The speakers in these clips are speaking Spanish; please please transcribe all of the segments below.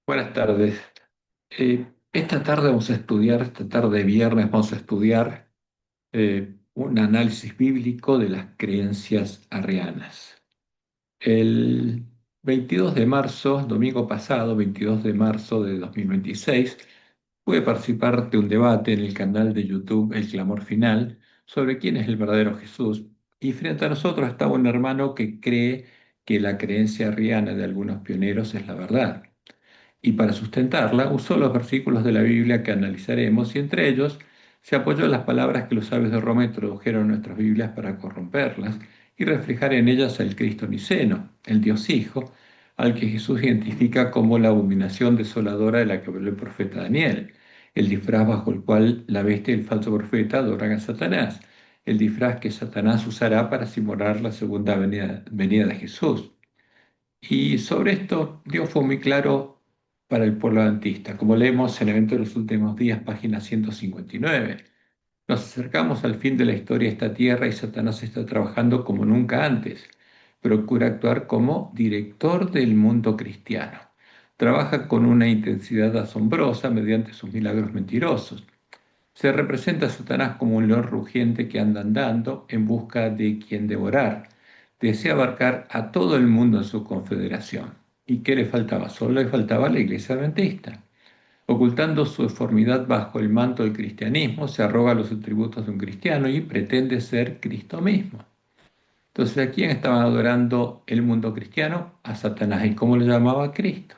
Buenas tardes. Esta tarde vamos a estudiar, esta tarde de viernes vamos a estudiar un análisis bíblico de las creencias arrianas. El 22 de marzo, domingo pasado, 22 de marzo de 2026, pude participar de un debate en el canal de YouTube El Clamor Final sobre quién es el verdadero Jesús. Y frente a nosotros estaba un hermano que cree que la creencia arriana de algunos pioneros es la verdad y para sustentarla usó los versículos de la Biblia que analizaremos y entre ellos se apoyó en las palabras que los sabios de Roma introdujeron en nuestras Biblias para corromperlas y reflejar en ellas al Cristo niceno, el Dios Hijo, al que Jesús identifica como la abominación desoladora de la que habló el profeta Daniel, el disfraz bajo el cual la bestia y el falso profeta adoran a Satanás, el disfraz que Satanás usará para simular la segunda venida de Jesús. Y sobre esto, Dios fue muy claro para el pueblo adventista, como leemos en Evento de los Últimos Días, página 159. Nos acercamos al fin de la historia de esta tierra y Satanás está trabajando como nunca antes. Procura actuar como director del mundo cristiano. Trabaja con una intensidad asombrosa mediante sus milagros mentirosos. Se representa a Satanás como un león rugiente que anda andando en busca de quien devorar. Desea abarcar a todo el mundo en su confederación. ¿Y qué le faltaba? Solo le faltaba la iglesia adventista. Ocultando su deformidad bajo el manto del cristianismo, se arroga los atributos de un cristiano y pretende ser Cristo mismo. Entonces, ¿a quién estaba adorando el mundo cristiano? A Satanás. ¿Y cómo lo llamaba? Cristo.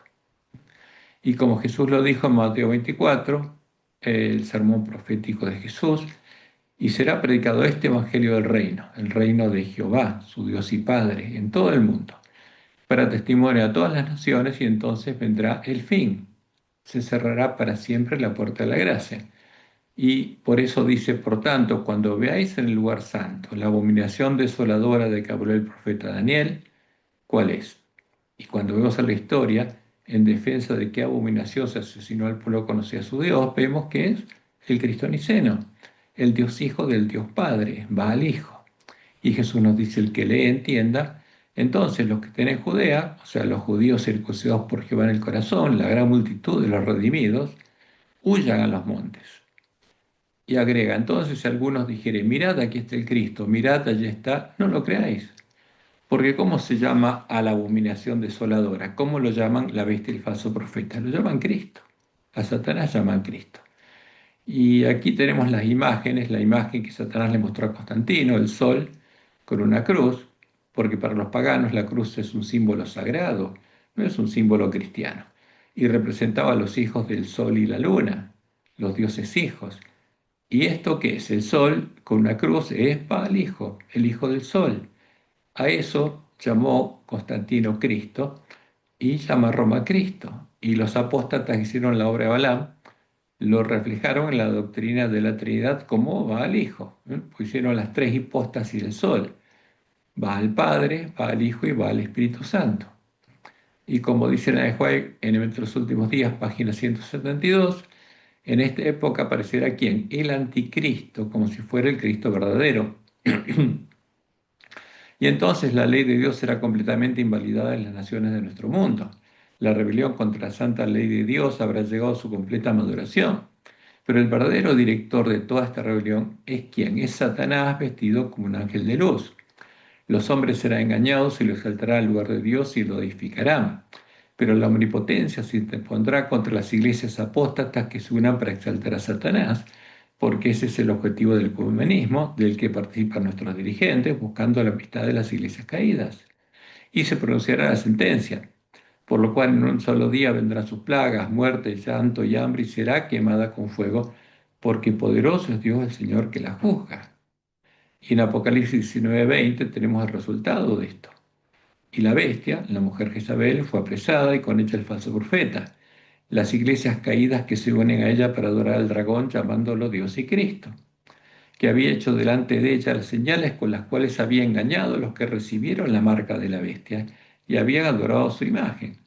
Y como Jesús lo dijo en Mateo 24, el sermón profético de Jesús, y será predicado este Evangelio del reino, el reino de Jehová, su Dios y Padre, en todo el mundo, para testimonio a todas las naciones, y entonces vendrá el fin. Se cerrará para siempre la puerta de la gracia. Y por eso dice, por tanto, cuando veáis en el lugar santo la abominación desoladora de que habló el profeta Daniel, ¿cuál es? Y cuando vemos a la historia, en defensa de qué abominación se asesinó al pueblo que conocía a su Dios, vemos que es el Cristo niceno, el Dios Hijo del Dios Padre, va al Hijo. Y Jesús nos dice, el que lee entienda. Entonces los que estén en Judea, o sea, los judíos circuncidados por Jehová en el corazón, la gran multitud de los redimidos, huyan a los montes. Y agrega, entonces si algunos dijeren, mirad, aquí está el Cristo, mirad, allí está, no lo creáis. Porque ¿cómo se llama a la abominación desoladora? ¿Cómo lo llaman la bestia y el falso profeta? Lo llaman Cristo. A Satanás llaman Cristo. Y aquí tenemos las imágenes, la imagen que Satanás le mostró a Constantino, el sol con una cruz, porque para los paganos la cruz es un símbolo sagrado, no es un símbolo cristiano. Y representaba a los hijos del sol y la luna, los dioses hijos. ¿Y esto qué es? El sol con una cruz es Baal hijo, el hijo del sol. A eso llamó Constantino Cristo y llama a Roma Cristo. Y los apóstatas que hicieron la obra de Balaam lo reflejaron en la doctrina de la Trinidad como Baal Hijo. Pusieron las tres hipóstasis del sol. Baal Padre, Baal Hijo y Baal Espíritu Santo. Y como dice la de White en Evento de los Últimos Días, página 172, en esta época aparecerá ¿quién? El anticristo, como si fuera el Cristo verdadero. Y entonces la ley de Dios será completamente invalidada en las naciones de nuestro mundo. La rebelión contra la santa ley de Dios habrá llegado a su completa maduración. Pero el verdadero director de toda esta rebelión es quien es Satanás vestido como un ángel de luz. Los hombres serán engañados y lo exaltará al lugar de Dios y lo edificarán. Pero la omnipotencia se interpondrá contra las iglesias apóstatas que se unan para exaltar a Satanás, porque ese es el objetivo del ecumenismo, del que participan nuestros dirigentes, buscando la amistad de las iglesias caídas. Y se pronunciará la sentencia, por lo cual en un solo día vendrán sus plagas, muerte, llanto y hambre, y será quemada con fuego, porque poderoso es Dios el Señor que la juzga. Y en Apocalipsis 19:20 tenemos el resultado de esto. Y la bestia, la mujer Jezabel, fue apresada y con ella el falso profeta. Las iglesias caídas que se unen a ella para adorar al dragón llamándolo Dios y Cristo, que había hecho delante de ella las señales con las cuales había engañado a los que recibieron la marca de la bestia y habían adorado su imagen.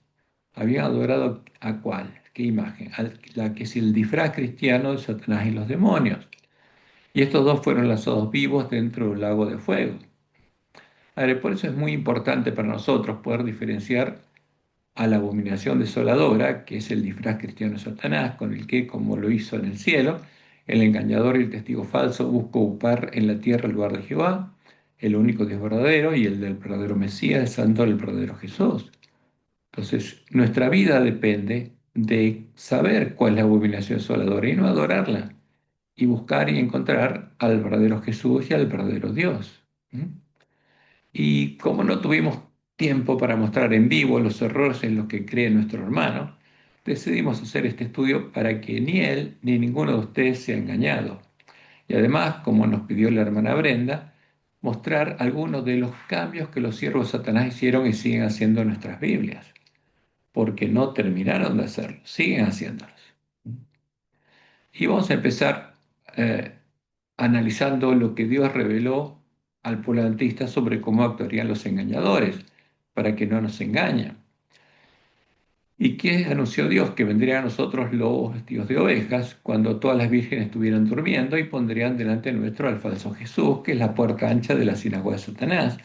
¿Habían adorado a cuál? ¿Qué imagen? A la que es el disfraz cristiano de Satanás y los demonios. Y estos dos fueron lanzados vivos dentro de un lago de fuego. A ver, por eso es muy importante para nosotros poder diferenciar a la abominación desoladora, que es el disfraz cristiano de Satanás, con el que, como lo hizo en el cielo, el engañador y el testigo falso busca ocupar en la tierra el lugar de Jehová, el único Dios verdadero y el del verdadero Mesías, el santo del verdadero Jesús. Entonces, nuestra vida depende de saber cuál es la abominación desoladora y no adorarla, y buscar y encontrar al verdadero Jesús y al verdadero Dios. ¿Mm? Y como no tuvimos tiempo para mostrar en vivo los errores en los que cree nuestro hermano, decidimos hacer este estudio para que ni él ni ninguno de ustedes sea engañado. Y además, como nos pidió la hermana Brenda, mostrar algunos de los cambios que los siervos de Satanás hicieron y siguen haciendo en nuestras Biblias, porque no terminaron de hacerlo, siguen haciéndolos. Y vamos a empezar eh, analizando lo que Dios reveló al pueblo adventista sobre cómo actuarían los engañadores, para que no nos engañen. ¿Y qué anunció Dios? Que vendrían a nosotros lobos vestidos de ovejas cuando todas las vírgenes estuvieran durmiendo y pondrían delante nuestro al falso Jesús, que es la puerta ancha de la sinagoga de Satanás,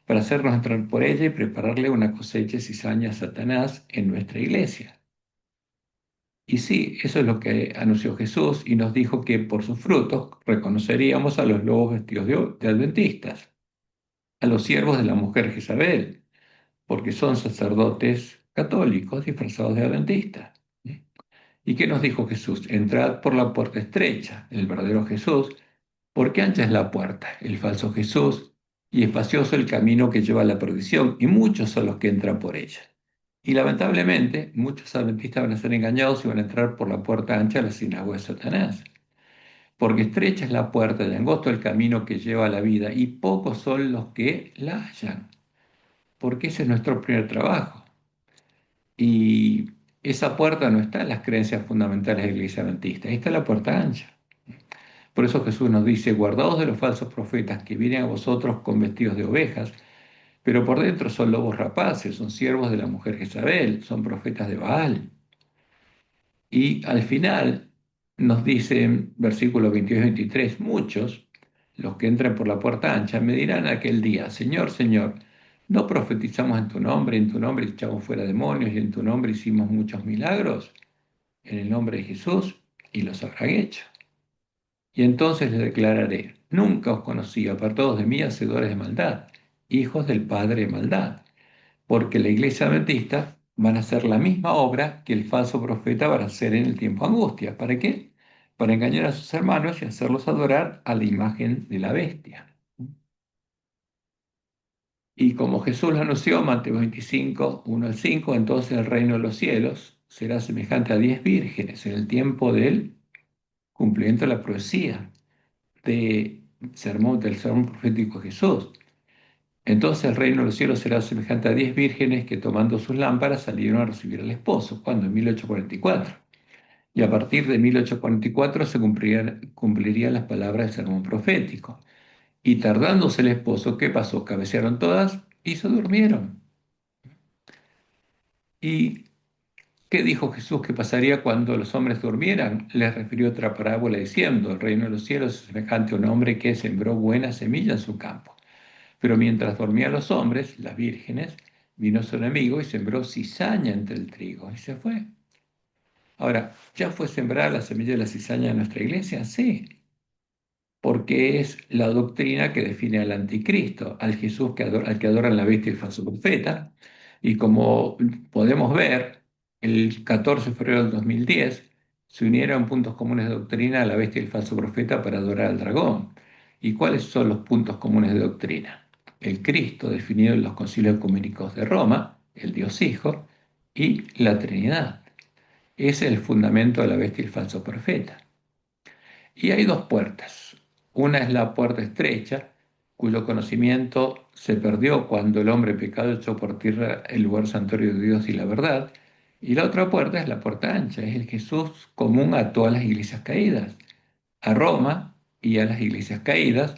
para hacernos entrar por ella y prepararle una cosecha de cizaña a Satanás en nuestra iglesia. Y sí, eso es lo que anunció Jesús y nos dijo que por sus frutos reconoceríamos a los lobos vestidos de adventistas, a los siervos de la mujer Jezabel, porque son sacerdotes católicos disfrazados de adventistas. ¿Y qué nos dijo Jesús? Entrad por la puerta estrecha, el verdadero Jesús, porque ancha es la puerta, el falso Jesús, y espacioso el camino que lleva a la perdición, y muchos son los que entran por ella. Y lamentablemente, muchos adventistas van a ser engañados y van a entrar por la puerta ancha de la sinagoga de Satanás. Porque estrecha es la puerta y angosto el camino que lleva a la vida, y pocos son los que la hallan. Porque ese es nuestro primer trabajo. Y esa puerta no está en las creencias fundamentales de la iglesia adventista, ahí está la puerta ancha. Por eso Jesús nos dice, guardaos de los falsos profetas que vienen a vosotros con vestidos de ovejas, pero por dentro son lobos rapaces, son siervos de la mujer Jezabel, son profetas de Baal. Y al final nos dice en versículos 22 y 23, muchos, los que entran por la puerta ancha, me dirán aquel día, Señor, Señor, ¿no profetizamos en tu nombre echamos fuera demonios y en tu nombre hicimos muchos milagros? En el nombre de Jesús, y los habrán hecho. Y entonces les declararé, nunca os conocí, apartados de mí, hacedores de maldad, hijos del padre de maldad, porque la iglesia adventista van a hacer la misma obra que el falso profeta va a hacer en el tiempo de angustia. ¿Para qué? Para engañar a sus hermanos y hacerlos adorar a la imagen de la bestia. Y como Jesús lo anunció, Mateo 25, 1 al 5, entonces el reino de los cielos será semejante a 10 vírgenes en el tiempo del cumplimiento de la profecía del sermón profético de Jesús. Entonces el reino de los cielos será semejante a 10 vírgenes que tomando sus lámparas salieron a recibir al esposo, cuando en 1844. Y a partir de 1844 se cumplirían las palabras del sermón profético. Y tardándose el esposo, ¿qué pasó? Cabecearon todas y se durmieron. ¿Y qué dijo Jesús que pasaría cuando los hombres durmieran? Les refirió otra parábola diciendo, el reino de los cielos es semejante a un hombre que sembró buena semilla en su campo. Pero mientras dormían los hombres, las vírgenes, vino su enemigo y sembró cizaña entre el trigo y se fue. Ahora, ¿ya fue sembrada la semilla de la cizaña en nuestra iglesia? Sí, porque es la doctrina que define al anticristo, al Jesús al que adoran la bestia y el falso profeta. Y como podemos ver, el 14 de febrero del 2010 se unieron puntos comunes de doctrina a la bestia y el falso profeta para adorar al dragón. ¿Y cuáles son los puntos comunes de doctrina? El Cristo, definido en los concilios ecuménicos de Roma, el Dios Hijo, y la Trinidad. Ese es el fundamento de la bestia y el falso profeta. Y hay dos puertas. Una es la puerta estrecha, cuyo conocimiento se perdió cuando el hombre pecado echó por tierra el lugar santuario de Dios y la verdad. Y la otra puerta es la puerta ancha, es el Jesús común a todas las iglesias caídas, a Roma y a las iglesias caídas,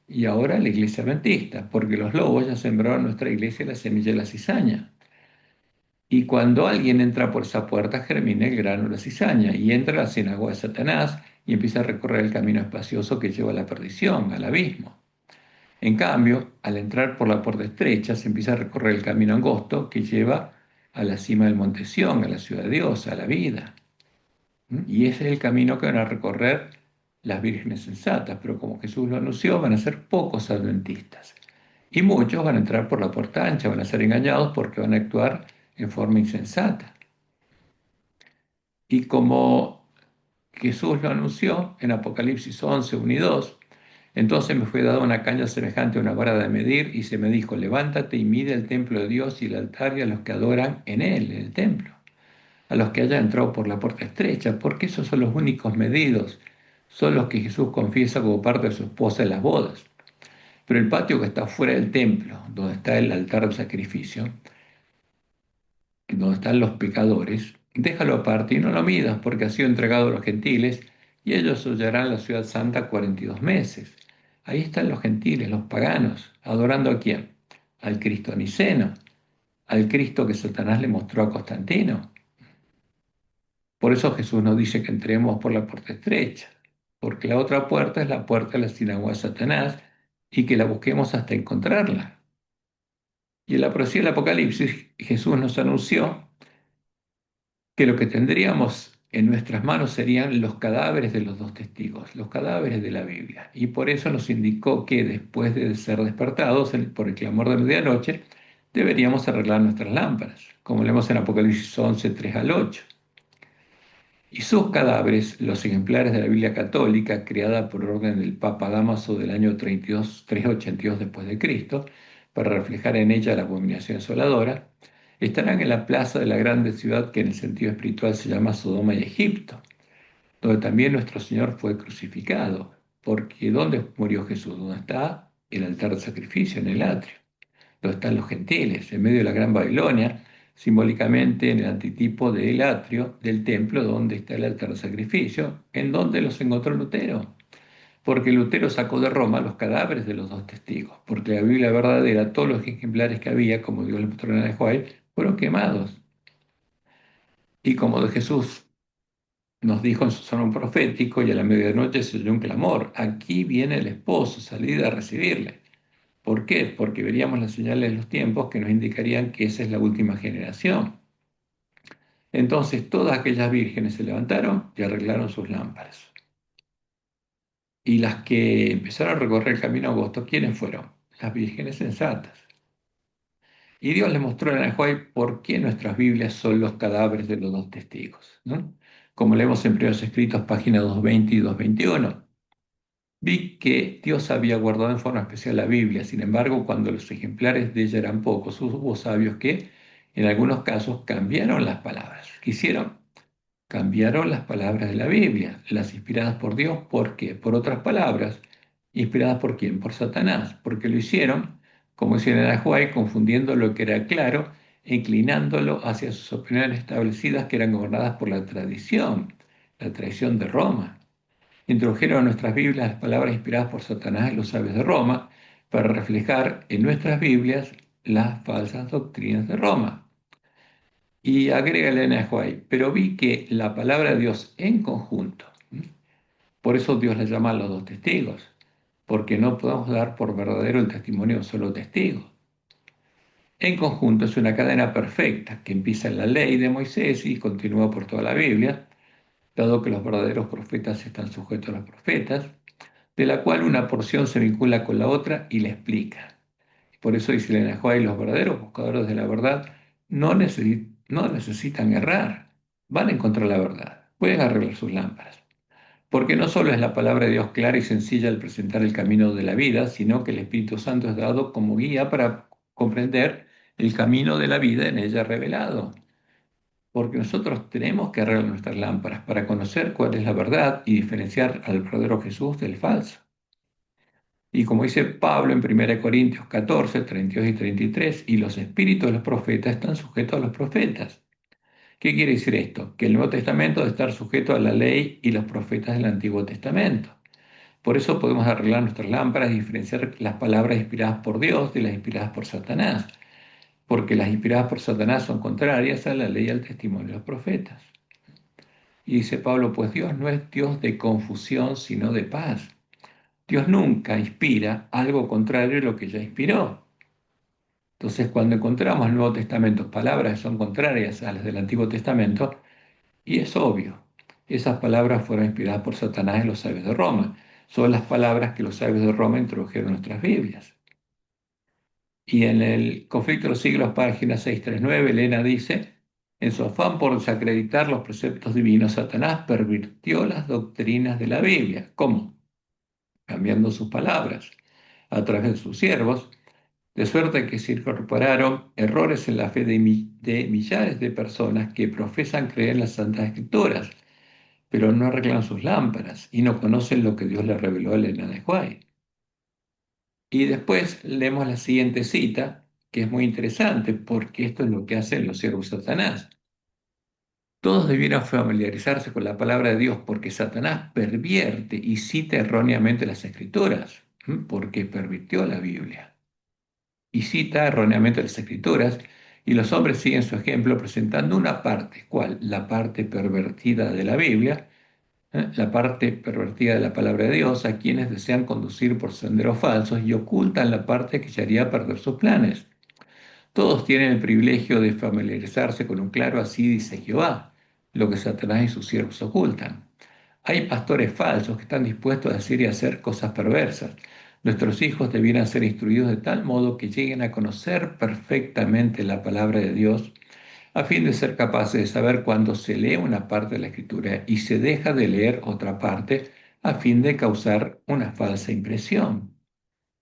y ahora a la iglesia adventista, porque los lobos ya sembraron en nuestra iglesia la semilla de la cizaña. Y cuando alguien entra por esa puerta, germina el grano de la cizaña y entra a la sinagoga de Satanás y empieza a recorrer el camino espacioso que lleva a la perdición, al abismo. En cambio, al entrar por la puerta estrecha, se empieza a recorrer el camino angosto que lleva a la cima del Monte Sión, a la ciudad de Dios, a la vida. Y ese es el camino que van a recorrer las vírgenes sensatas, pero como Jesús lo anunció, van a ser pocos adventistas. Y muchos van a entrar por la puerta ancha, van a ser engañados porque van a actuar en forma insensata. Y como Jesús lo anunció en Apocalipsis 11, 1 y 2, entonces me fue dada una caña semejante a una vara de medir y se me dijo, levántate y mide el templo de Dios y el altar y a los que adoran en él, en el templo, a los que hayan entrado por la puerta estrecha, porque esos son los únicos medidos, son los que Jesús confiesa como parte de su esposa en las bodas. Pero el patio que está fuera del templo, donde está el altar del sacrificio, donde están los pecadores, déjalo aparte y no lo midas, porque ha sido entregado a los gentiles, y ellos hollarán la ciudad santa 42 meses. Ahí están los gentiles, los paganos, adorando a quién? Al Cristo Niceno, al Cristo que Satanás le mostró a Constantino. Por eso Jesús nos dice que entremos por la puerta estrecha, porque la otra puerta es la puerta de la sinagoga de Satanás, y que la busquemos hasta encontrarla. Y en la profecía del Apocalipsis, Jesús nos anunció que lo que tendríamos en nuestras manos serían los cadáveres de los dos testigos, los cadáveres de la Biblia. Y por eso nos indicó que después de ser despertados por el clamor de medianoche, deberíamos arreglar nuestras lámparas, como leemos en Apocalipsis 11, 3 al 8. Y sus cadáveres, los ejemplares de la Biblia católica, creada por orden del Papa Dámaso del año 382 después de Cristo, para reflejar en ella la abominación asoladora, estarán en la plaza de la grande ciudad que en el sentido espiritual se llama Sodoma y Egipto, donde también nuestro Señor fue crucificado. Porque ¿dónde murió Jesús? ¿Dónde está el altar de sacrificio? En el atrio donde están los gentiles, en medio de la Gran Babilonia, simbólicamente en el antitipo del atrio del templo donde está el altar de sacrificio, en donde los encontró Lutero, porque Lutero sacó de Roma los cadáveres de los dos testigos, porque la Biblia verdadera, todos los ejemplares que había, como Dios le mostró en White, fueron quemados. Y como de Jesús nos dijo en su sermón profético, y a la medianoche se oyó un clamor, aquí viene el esposo, salid a recibirle. ¿Por qué? Porque veríamos las señales de los tiempos que nos indicarían que esa es la última generación. Entonces todas aquellas vírgenes se levantaron y arreglaron sus lámparas. Y las que empezaron a recorrer el camino angosto, ¿quiénes fueron? Las vírgenes sensatas. Y Dios les mostró en Anahuay por qué nuestras Biblias son los cadáveres de los dos testigos, ¿no? Como leemos en Primeros Escritos, páginas 220 y 221. Vi que Dios había guardado en forma especial la Biblia, sin embargo, cuando los ejemplares de ella eran pocos, hubo sabios que, en algunos casos, cambiaron las palabras. ¿Qué hicieron? Cambiaron las palabras de la Biblia, las inspiradas por Dios. ¿Por qué? Por otras palabras, inspiradas por quién? Por Satanás, porque lo hicieron, como hicieron en Ajuay, confundiendo lo que era claro e inclinándolo hacia sus opiniones establecidas que eran gobernadas por la tradición de Roma. Introdujeron a nuestras Biblias las palabras inspiradas por Satanás y los sabios de Roma para reflejar en nuestras Biblias las falsas doctrinas de Roma. Y agrega Elena White, pero vi que la palabra de Dios en conjunto, por eso Dios le llama a los dos testigos, porque no podemos dar por verdadero el testimonio de un solo testigo. En conjunto es una cadena perfecta que empieza en la ley de Moisés y continúa por toda la Biblia, dado que los verdaderos profetas están sujetos a los profetas, de la cual una porción se vincula con la otra y la explica. Por eso dice Elena White, los verdaderos buscadores de la verdad no necesitan errar, van a encontrar la verdad, pueden arreglar sus lámparas. Porque no solo es la palabra de Dios clara y sencilla al presentar el camino de la vida, sino que el Espíritu Santo es dado como guía para comprender el camino de la vida en ella revelado. Porque nosotros tenemos que arreglar nuestras lámparas para conocer cuál es la verdad y diferenciar al verdadero Jesús del falso. Y como dice Pablo en 1 Corintios 14, 32 y 33, y los espíritus de los profetas están sujetos a los profetas. ¿Qué quiere decir esto? Que el Nuevo Testamento debe estar sujeto a la ley y los profetas del Antiguo Testamento. Por eso podemos arreglar nuestras lámparas y diferenciar las palabras inspiradas por Dios de las inspiradas por Satanás, porque las inspiradas por Satanás son contrarias a la ley y al testimonio de los profetas. Y dice Pablo, pues Dios no es Dios de confusión, sino de paz. Dios nunca inspira algo contrario a lo que ya inspiró. Entonces, cuando encontramos en el Nuevo Testamento palabras que son contrarias a las del Antiguo Testamento, y es obvio, esas palabras fueron inspiradas por Satanás y los sabios de Roma. Son las palabras que los sabios de Roma introdujeron en nuestras Biblias. Y en el Conflicto de los Siglos, página 639, Elena dice, en su afán por desacreditar los preceptos divinos, Satanás pervirtió las doctrinas de la Biblia. ¿Cómo? Cambiando sus palabras a través de sus siervos, de suerte que se incorporaron errores en la fe de millares de personas que profesan creer en las Santas Escrituras, pero no arreglan sus lámparas y no conocen lo que Dios le reveló a Elena de White. Y después leemos la siguiente cita, que es muy interesante, porque esto es lo que hacen los siervos de Satanás. Todos debieran familiarizarse con la palabra de Dios, porque Satanás pervierte y cita erróneamente las Escrituras, porque pervirtió la Biblia y cita erróneamente las Escrituras, y los hombres siguen su ejemplo presentando una parte, ¿cuál? La parte pervertida de la Biblia, la parte pervertida de la palabra de Dios, a quienes desean conducir por senderos falsos y ocultan la parte que echaría perder sus planes. Todos tienen el privilegio de familiarizarse con un claro así dice Jehová, lo que Satanás y sus siervos ocultan. Hay pastores falsos que están dispuestos a decir y hacer cosas perversas. Nuestros hijos debieran ser instruidos de tal modo que lleguen a conocer perfectamente la palabra de Dios, a fin de ser capaces de saber cuándo se lee una parte de la Escritura y se deja de leer otra parte, a fin de causar una falsa impresión.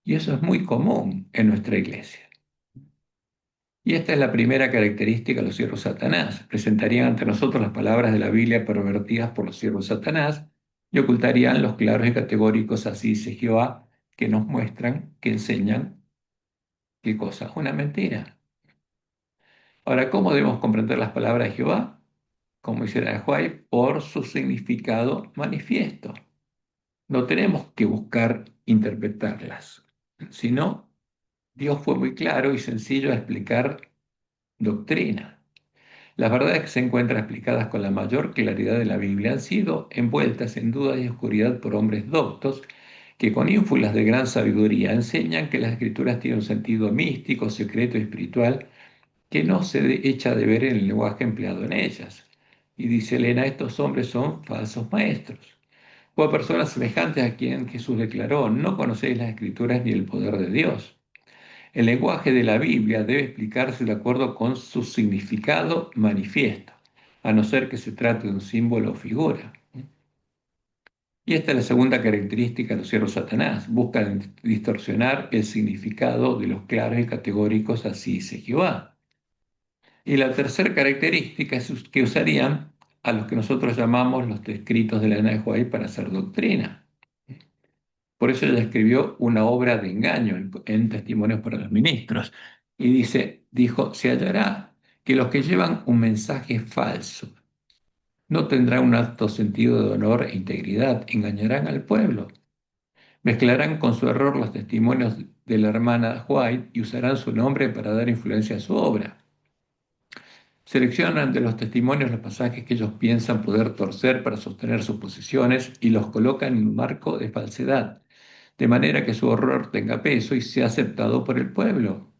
Y eso es muy común en nuestra iglesia. Y esta es la primera característica de los siervos de Satanás. Presentarían ante nosotros las palabras de la Biblia pervertidas por los siervos de Satanás y ocultarían los claros y categóricos, así dice Jehová, que nos muestran, que enseñan, ¿qué cosa? Una mentira. Ahora, ¿cómo debemos comprender las palabras de Jehová? Como dice la de Juárez, por su significado manifiesto. No tenemos que buscar interpretarlas, sino Dios fue muy claro y sencillo a explicar doctrina. Las verdades que se encuentran explicadas con la mayor claridad de la Biblia han sido envueltas en duda y oscuridad por hombres doctos que con ínfulas de gran sabiduría enseñan que las escrituras tienen un sentido místico, secreto y espiritual que no se echa de ver en el lenguaje empleado en ellas. Y dice Elena, estos hombres son falsos maestros, o a personas semejantes a quien Jesús declaró, no conocéis las escrituras ni el poder de Dios. El lenguaje de la Biblia debe explicarse de acuerdo con su significado manifiesto, a no ser que se trate de un símbolo o figura. Y esta es la segunda característica de los siervos de Satanás. Buscan distorsionar el significado de los claros y categóricos, así dice Jehová. Y la tercera característica es que usarían a los que nosotros llamamos los escritos de la Elena de White para hacer doctrina. Por eso ella escribió una obra de engaño en Testimonios para los Ministros. Y dijo, se hallará que los que llevan un mensaje falso no tendrán un alto sentido de honor e integridad, engañarán al pueblo, mezclarán con su error los testimonios de la hermana White y usarán su nombre para dar influencia a su obra. Seleccionan de los testimonios los pasajes que ellos piensan poder torcer para sostener sus posiciones y los colocan en un marco de falsedad, de manera que su horror tenga peso y sea aceptado por el pueblo.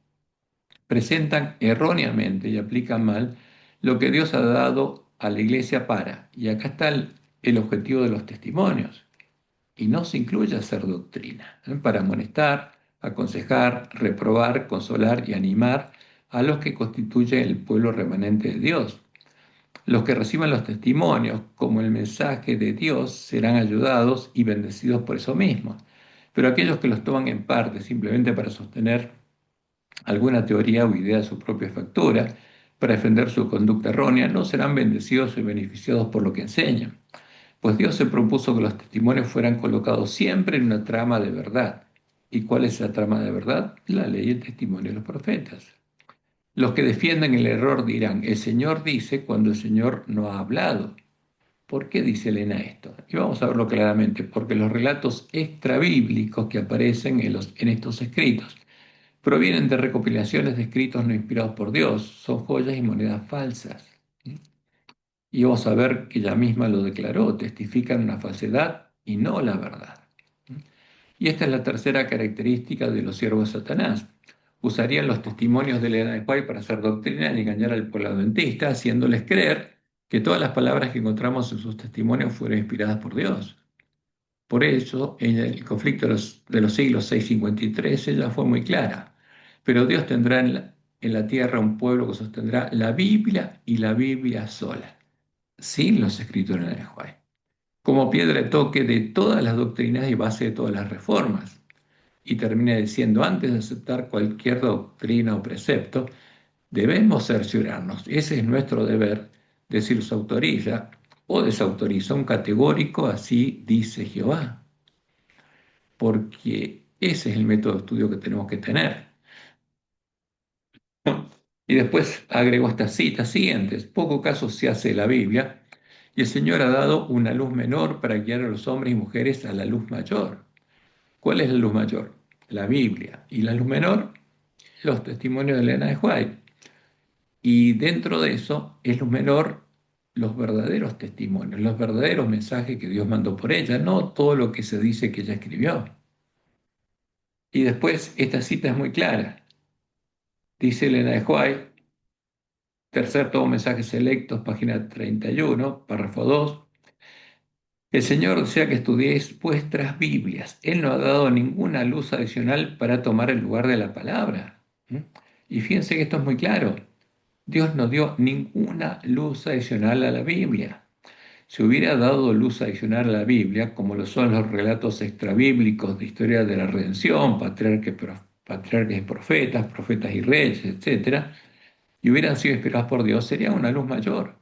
Presentan erróneamente y aplican mal lo que Dios ha dado a la iglesia para, y acá está el objetivo de los testimonios, y no se incluye hacer doctrina, para amonestar, aconsejar, reprobar, consolar y animar a los que constituyen el pueblo remanente de Dios. Los que reciban los testimonios como el mensaje de Dios serán ayudados y bendecidos por eso mismo. Pero aquellos que los toman en parte simplemente para sostener alguna teoría o idea de su propia factura, para defender su conducta errónea, no serán bendecidos y beneficiados por lo que enseñan. Pues Dios se propuso que los testimonios fueran colocados siempre en una trama de verdad. ¿Y cuál es la trama de verdad? La ley y el testimonio de los profetas. Los que defienden el error dirán, el Señor dice cuando el Señor no ha hablado. ¿Por qué dice Elena esto? Y vamos a verlo claramente, porque los relatos extrabíblicos que aparecen en estos escritos provienen de recopilaciones de escritos no inspirados por Dios, son joyas y monedas falsas. Y vamos a ver que ella misma lo declaró, testifican una falsedad y no la verdad. Y esta es la tercera característica de los siervos de Satanás. usarían los testimonios de Elena de White para hacer doctrina y engañar al pueblo adventista, haciéndoles creer que todas las palabras que encontramos en sus testimonios fueron inspiradas por Dios. Por eso, en el conflicto de los siglos 653, ella fue muy clara. Pero Dios tendrá en la tierra un pueblo que sostendrá la Biblia y la Biblia sola, sin los escritos de Elena de White, como piedra de toque de todas las doctrinas y base de todas las reformas. Y termina diciendo, antes de aceptar cualquier doctrina o precepto, debemos cerciorarnos, ese es nuestro deber, de si los autoriza o desautoriza un categórico, así dice Jehová, porque ese es el método de estudio que tenemos que tener. Y después agregó estas citas siguientes, poco caso se hace de la Biblia, y el Señor ha dado una luz menor para guiar a los hombres y mujeres a la luz mayor. ¿Cuál es la luz mayor? La Biblia. ¿Y la luz menor? Los testimonios de Elena de White. Y dentro de eso es luz menor los verdaderos testimonios, los verdaderos mensajes que Dios mandó por ella, no todo lo que se dice que ella escribió. Y después esta cita es muy clara. Dice Elena de White, tercer tomo mensajes selectos, página 31, párrafo 2. El Señor desea que estudiéis vuestras Biblias. Él no ha dado ninguna luz adicional para tomar el lugar de la palabra. ¿Mm? Y fíjense que esto es muy claro. Dios no dio ninguna luz adicional a la Biblia. Si hubiera dado luz adicional a la Biblia, como lo son los relatos extrabíblicos de historia de la redención, patriarcas y profetas, profetas y reyes, etc., y hubieran sido inspirados por Dios, sería una luz mayor.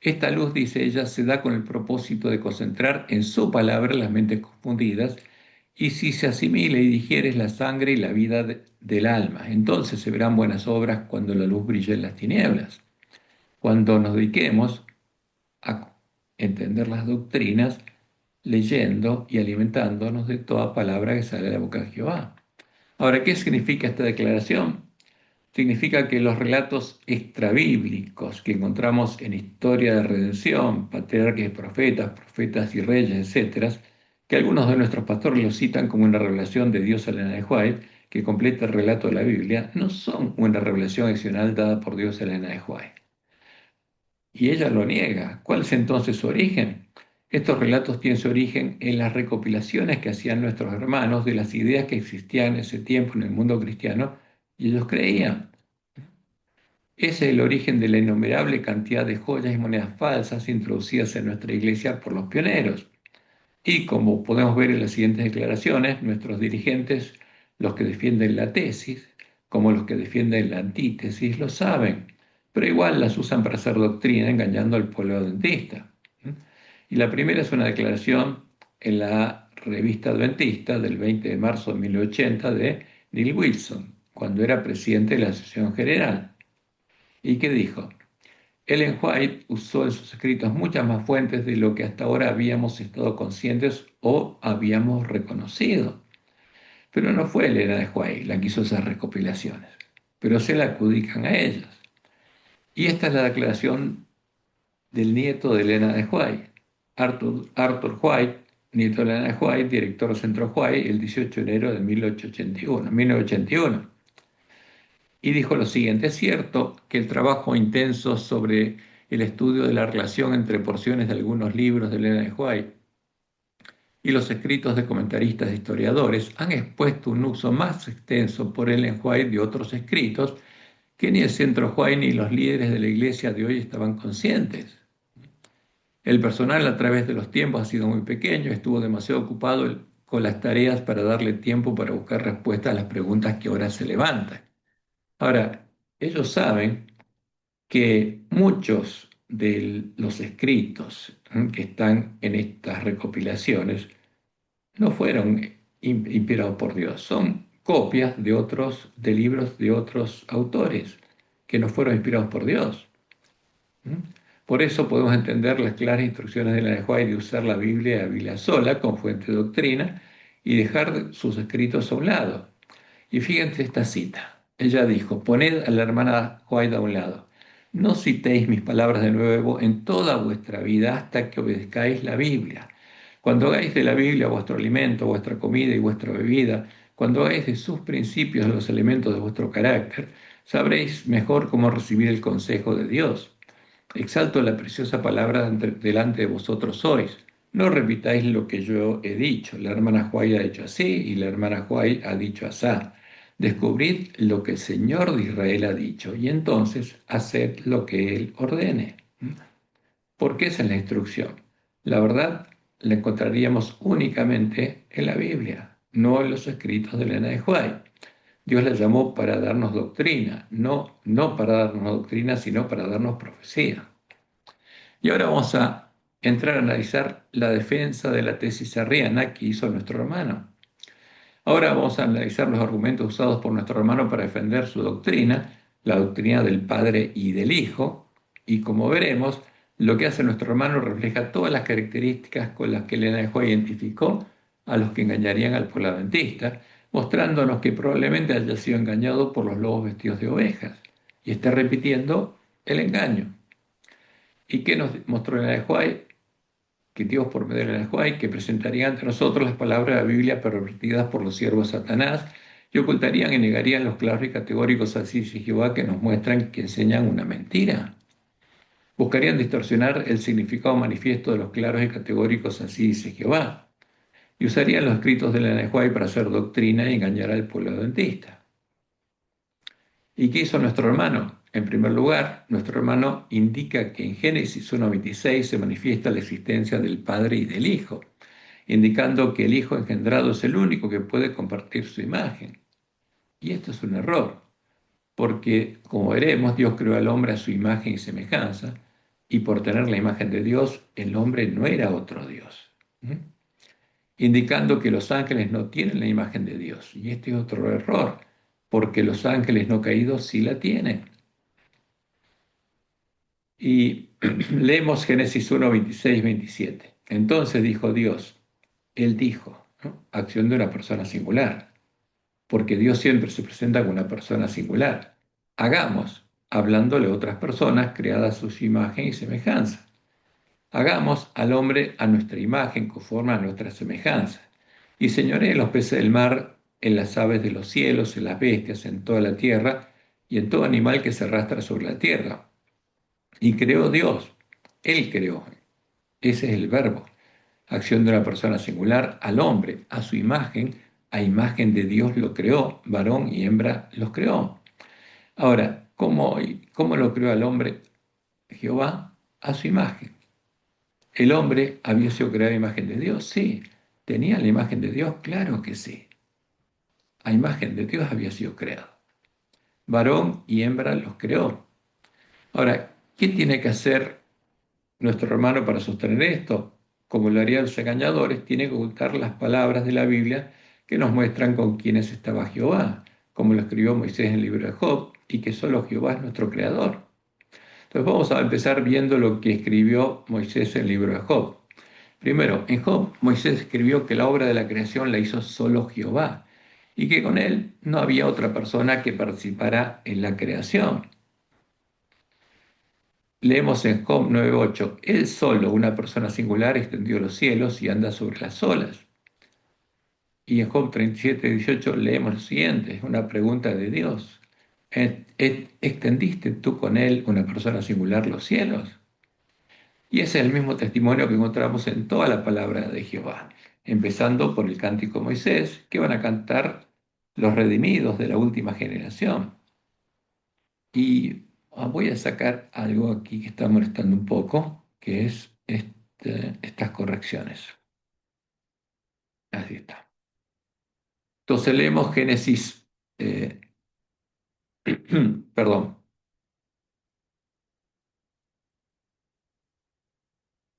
Esta luz, dice ella, se da con el propósito de concentrar en su palabra las mentes confundidas, y si se asimila y digiere la sangre y la vida del alma, entonces se verán buenas obras cuando la luz brille en las tinieblas. Cuando nos dediquemos a entender las doctrinas, leyendo y alimentándonos de toda palabra que sale de la boca de Jehová. Ahora, ¿qué significa esta declaración? Significa que los relatos extrabíblicos que encontramos en historia de redención, patriarcas y profetas, profetas y reyes, etcétera, que algunos de nuestros pastores los citan como una revelación de Dios a Elena de White, que completa el relato de la Biblia, no son una revelación adicional dada por Dios a Elena de White. Y ella lo niega. ¿Cuál es entonces su origen? Estos relatos tienen su origen en las recopilaciones que hacían nuestros hermanos de las ideas que existían en ese tiempo en el mundo cristiano, y ellos creían. Ese es el origen de la innumerable cantidad de joyas y monedas falsas introducidas en nuestra iglesia por los pioneros. Y como podemos ver en las siguientes declaraciones, nuestros dirigentes, los que defienden la tesis, como los que defienden la antítesis, lo saben, pero igual las usan para hacer doctrina, engañando al pueblo adventista. Y la primera es una declaración en la revista adventista del 20 de marzo de 1980 de Neil Wilson, cuando era presidente de la Asociación General. ¿Y qué dijo? Ellen White usó en sus escritos muchas más fuentes de lo que hasta ahora habíamos estado conscientes o habíamos reconocido. Pero no fue Elena de White la que hizo esas recopilaciones, pero se la adjudican a ellas. Y esta es la declaración del nieto de Elena de White, Arthur White, nieto de Elena de White, director del Centro White, el 18 de enero de 1981. Y dijo lo siguiente: es cierto que el trabajo intenso sobre el estudio de la relación entre porciones de algunos libros de Elena de White y los escritos de comentaristas e historiadores han expuesto un uso más extenso por Ellen White de otros escritos que ni el Centro White ni los líderes de la iglesia de hoy estaban conscientes. El personal a través de los tiempos ha sido muy pequeño, estuvo demasiado ocupado con las tareas para darle tiempo para buscar respuestas a las preguntas que ahora se levantan. Ahora, ellos saben que muchos de los escritos que están en estas recopilaciones no fueron inspirados por Dios, son copias de libros de otros autores que no fueron inspirados por Dios. Por eso podemos entender las claras instrucciones de la de White de usar la Biblia y la Biblia sola como fuente de doctrina y dejar sus escritos a un lado. Y fíjense esta cita. Ella dijo: poned a la hermana White a un lado. No citéis mis palabras de nuevo en toda vuestra vida hasta que obedezcáis la Biblia. Cuando hagáis de la Biblia vuestro alimento, vuestra comida y vuestra bebida, Cuando hagáis de sus principios los elementos de vuestro carácter, sabréis mejor cómo recibir el consejo de Dios. Exalto la preciosa palabra delante de vosotros sois. No repitáis lo que yo he dicho. La hermana Juay ha dicho así y la hermana Juay ha dicho asá. Descubrid lo que el Señor de Israel ha dicho y entonces haced lo que Él ordene. Porque esa es la instrucción. La verdad la encontraríamos únicamente en la Biblia, no en los escritos de Elena de White. Dios la llamó para darnos doctrina, no para darnos doctrina, sino para darnos profecía. Y ahora vamos a entrar a analizar la defensa de la tesis arriana que hizo nuestro hermano. Ahora vamos a analizar los argumentos usados por nuestro hermano para defender su doctrina, la doctrina del Padre y del Hijo, y como veremos, lo que hace nuestro hermano refleja todas las características con las que Elena de White identificó a los que engañarían al pueblo adventista, mostrándonos que probablemente haya sido engañado por los lobos vestidos de ovejas y está repitiendo el engaño. ¿Y qué nos mostró Elena de White? Que Dios por medio de la Juay, que presentaría ante nosotros las palabras de la Biblia pervertidas por los siervos de Satanás y ocultarían y negarían los claros y categóricos así de Jehová que nos muestran que enseñan una mentira. Buscarían distorsionar el significado manifiesto de los claros y categóricos así dice Jehová y usarían los escritos de la Nehuay para hacer doctrina y engañar al pueblo adventista. ¿Y qué hizo nuestro hermano? En primer lugar, nuestro hermano indica que en Génesis 1:26 se manifiesta la existencia del Padre y del Hijo, indicando que el Hijo engendrado es el único que puede compartir su imagen. Y esto es un error, porque, como veremos, Dios creó al hombre a su imagen y semejanza, y por tener la imagen de Dios, el hombre no era otro Dios. Indicando que los ángeles no tienen la imagen de Dios. Y este es otro error, porque los ángeles no caídos sí la tienen. Y leemos Génesis 1:26-27. Entonces dijo Dios, Él dijo, ¿no? Acción de una persona singular, porque Dios siempre se presenta como una persona singular. Hagamos, hablándole a otras personas creadas a su imagen y semejanza. Hagamos al hombre a nuestra imagen, conforme a nuestra semejanza. Y señoree en los peces del mar, en las aves de los cielos, en las bestias, en toda la tierra y en todo animal que se arrastra sobre la tierra. Y creó Dios, Él creó. Ese es el verbo. Acción de una persona singular al hombre, a su imagen, a imagen de Dios lo creó, varón y hembra los creó. Ahora, ¿cómo lo creó al hombre Jehová? A su imagen. ¿El hombre había sido creado a imagen de Dios? Sí. ¿Tenía la imagen de Dios? Claro que sí. A imagen de Dios había sido creado. Varón y hembra los creó. Ahora, ¿qué tiene que hacer nuestro hermano para sostener esto? Como lo harían los engañadores, tiene que ocultar las palabras de la Biblia que nos muestran con quiénes estaba Jehová, como lo escribió Moisés en el libro de Job, y que solo Jehová es nuestro creador. Entonces vamos a empezar viendo lo que escribió Moisés en el libro de Job. Primero, en Job, Moisés escribió que la obra de la creación la hizo solo Jehová y que con él no había otra persona que participara en la creación. Leemos en Job 9:8, Él solo, una persona singular, extendió los cielos y anda sobre las olas. Y en Job 37:18 leemos lo siguiente, es una pregunta de Dios. ¿Extendiste tú con Él, una persona singular, los cielos? Y ese es el mismo testimonio que encontramos en toda la palabra de Jehová, empezando por el cántico de Moisés, que van a cantar los redimidos de la última generación. Y voy a sacar algo aquí que está molestando un poco, que es estas correcciones. Así está. Entonces leemos Génesis, perdón,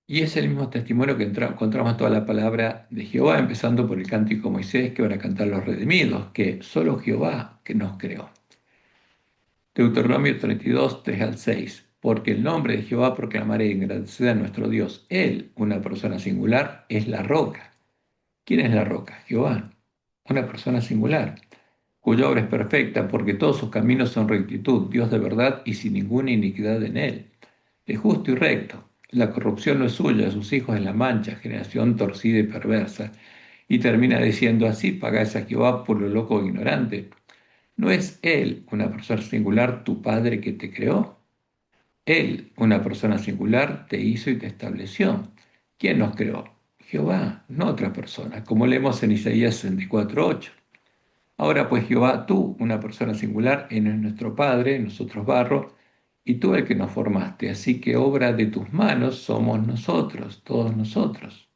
y es el mismo testimonio que encontramos en toda la palabra de Jehová, empezando por el cántico de Moisés, que van a cantar los redimidos, que solo Jehová que nos creó. Deuteronomio 32, 3 al 6. Porque el nombre de Jehová proclamaré y engrandeceré a nuestro Dios. Él, una persona singular, es la roca. ¿Quién es la roca? Jehová, una persona singular, cuya obra es perfecta, porque todos sus caminos son rectitud, Dios de verdad y sin ninguna iniquidad en él. Es justo y recto. La corrupción no es suya, sus hijos es la mancha, generación torcida y perversa. Y termina diciendo así, pagáis a Jehová por lo loco e ignorante. ¿No es Él, una persona singular, tu Padre que te creó? Él, una persona singular, te hizo y te estableció. ¿Quién nos creó? Jehová, no otra persona, como leemos en Isaías 64:8. Ahora pues Jehová, tú, una persona singular, eres nuestro Padre, nosotros barro, y tú el que nos formaste. Así que obra de tus manos somos nosotros, todos nosotros.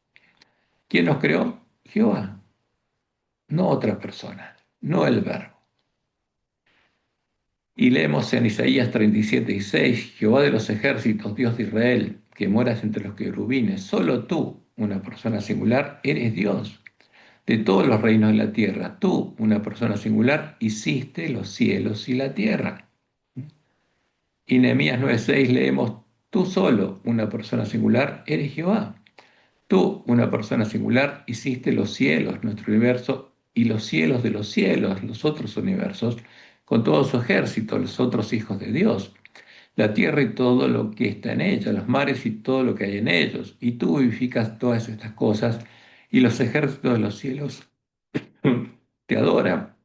¿Quién nos creó? Jehová, no otra persona, no el verbo. Y leemos en Isaías 37:6, Jehová de los ejércitos, Dios de Israel, que moras entre los querubines, solo tú, una persona singular, eres Dios de todos los reinos de la tierra. Tú, una persona singular, hiciste los cielos y la tierra. Y Nehemías 9:6 leemos, tú solo, una persona singular, eres Jehová. Tú, una persona singular, hiciste los cielos, nuestro universo, y los cielos de los cielos, los otros universos, con todo su ejército, los otros hijos de Dios, la tierra y todo lo que está en ella, los mares y todo lo que hay en ellos. Y tú vivificas todas estas cosas, y los ejércitos de los cielos te adoran.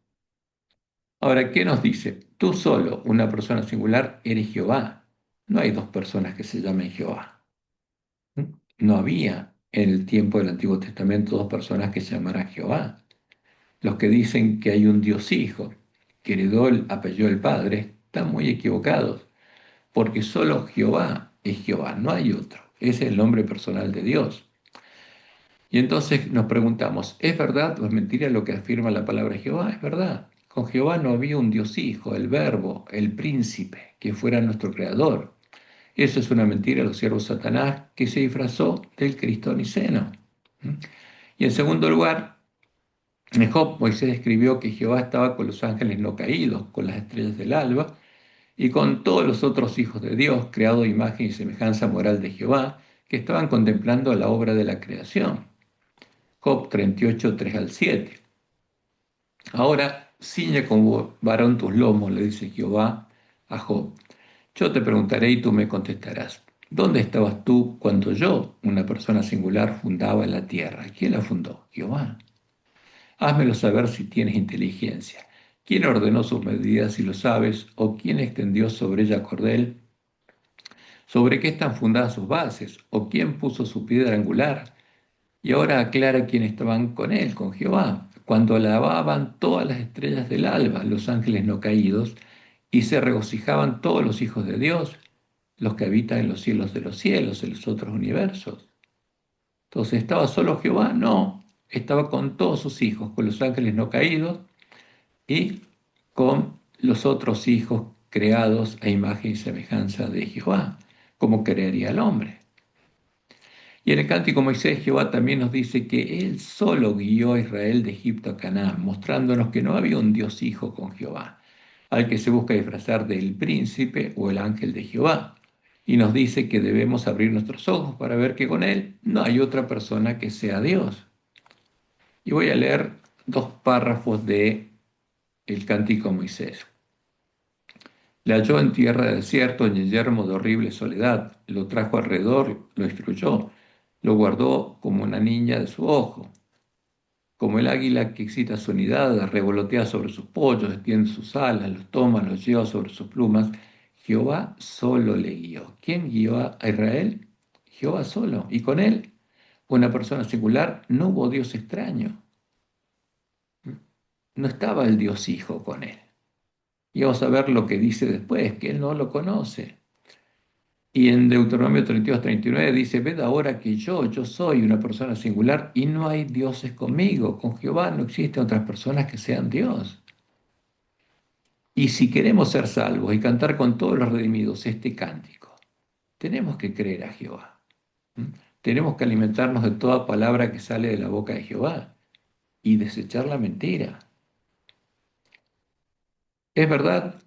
Ahora, ¿qué nos dice? Tú solo, una persona singular, eres Jehová. No hay dos personas que se llamen Jehová. No había en el tiempo del Antiguo Testamento dos personas que se llamaran Jehová. Los que dicen que hay un Dios Hijo, que heredó el apellido del Padre, están muy equivocados, porque solo Jehová es Jehová, no hay otro. Ese es el nombre personal de Dios. Y entonces nos preguntamos, ¿es verdad o es mentira lo que afirma la palabra Jehová? Es verdad. Con Jehová no había un Dios Hijo, el Verbo, el Príncipe, que fuera nuestro Creador. Eso es una mentira de los siervos de Satanás que se disfrazó del Cristo niceno. Y en segundo lugar, en Job, Moisés escribió que Jehová estaba con los ángeles no caídos, con las estrellas del alba, y con todos los otros hijos de Dios, creados a imagen y semejanza moral de Jehová, que estaban contemplando la obra de la creación. Job 38, 3 al 7. Ahora, ciñe como varón tus lomos, le dice Jehová a Job. Yo te preguntaré y tú me contestarás. ¿Dónde estabas tú cuando yo, una persona singular, fundaba la tierra? ¿Quién la fundó? Jehová. Házmelo saber si tienes inteligencia. ¿Quién ordenó sus medidas si lo sabes? ¿O quién extendió sobre ella cordel? ¿Sobre qué están fundadas sus bases? ¿O quién puso su piedra angular? Y ahora aclara quién estaban con él, con Jehová, cuando alababan todas las estrellas del alba, los ángeles no caídos, y se regocijaban todos los hijos de Dios, los que habitan en los cielos, en los otros universos. Entonces, ¿estaba solo Jehová? No, estaba con todos sus hijos, con los ángeles no caídos y con los otros hijos creados a imagen y semejanza de Jehová, como crearía el hombre. Y en el Cántico Moisés, Jehová también nos dice que Él solo guió a Israel de Egipto a Canaán, mostrándonos que no había un Dios hijo con Jehová, al que se busca disfrazar del príncipe o el ángel de Jehová. Y nos dice que debemos abrir nuestros ojos para ver que con Él no hay otra persona que sea Dios. Y voy a leer dos párrafos de el Cántico Moisés. Le halló en tierra de desierto, en el yermo de horrible soledad. Lo trajo alrededor, lo instruyó, lo guardó como una niña de su ojo. Como el águila que excita su unidad, revolotea sobre sus pollos, extiende sus alas, los toma, los lleva sobre sus plumas. Jehová solo le guió. ¿Quién guió a Israel? Jehová solo. Y con él, una persona singular, no hubo Dios extraño. No estaba el Dios Hijo con él. Y vamos a ver lo que dice después, que él no lo conoce. Y en Deuteronomio 32:39 dice, ved ahora que yo soy una persona singular y no hay dioses conmigo. Con Jehová no existen otras personas que sean Dios. Y si queremos ser salvos y cantar con todos los redimidos este cántico, tenemos que creer a Jehová. ¿Mm? Tenemos que alimentarnos de toda palabra que sale de la boca de Jehová y desechar la mentira. ¿Es verdad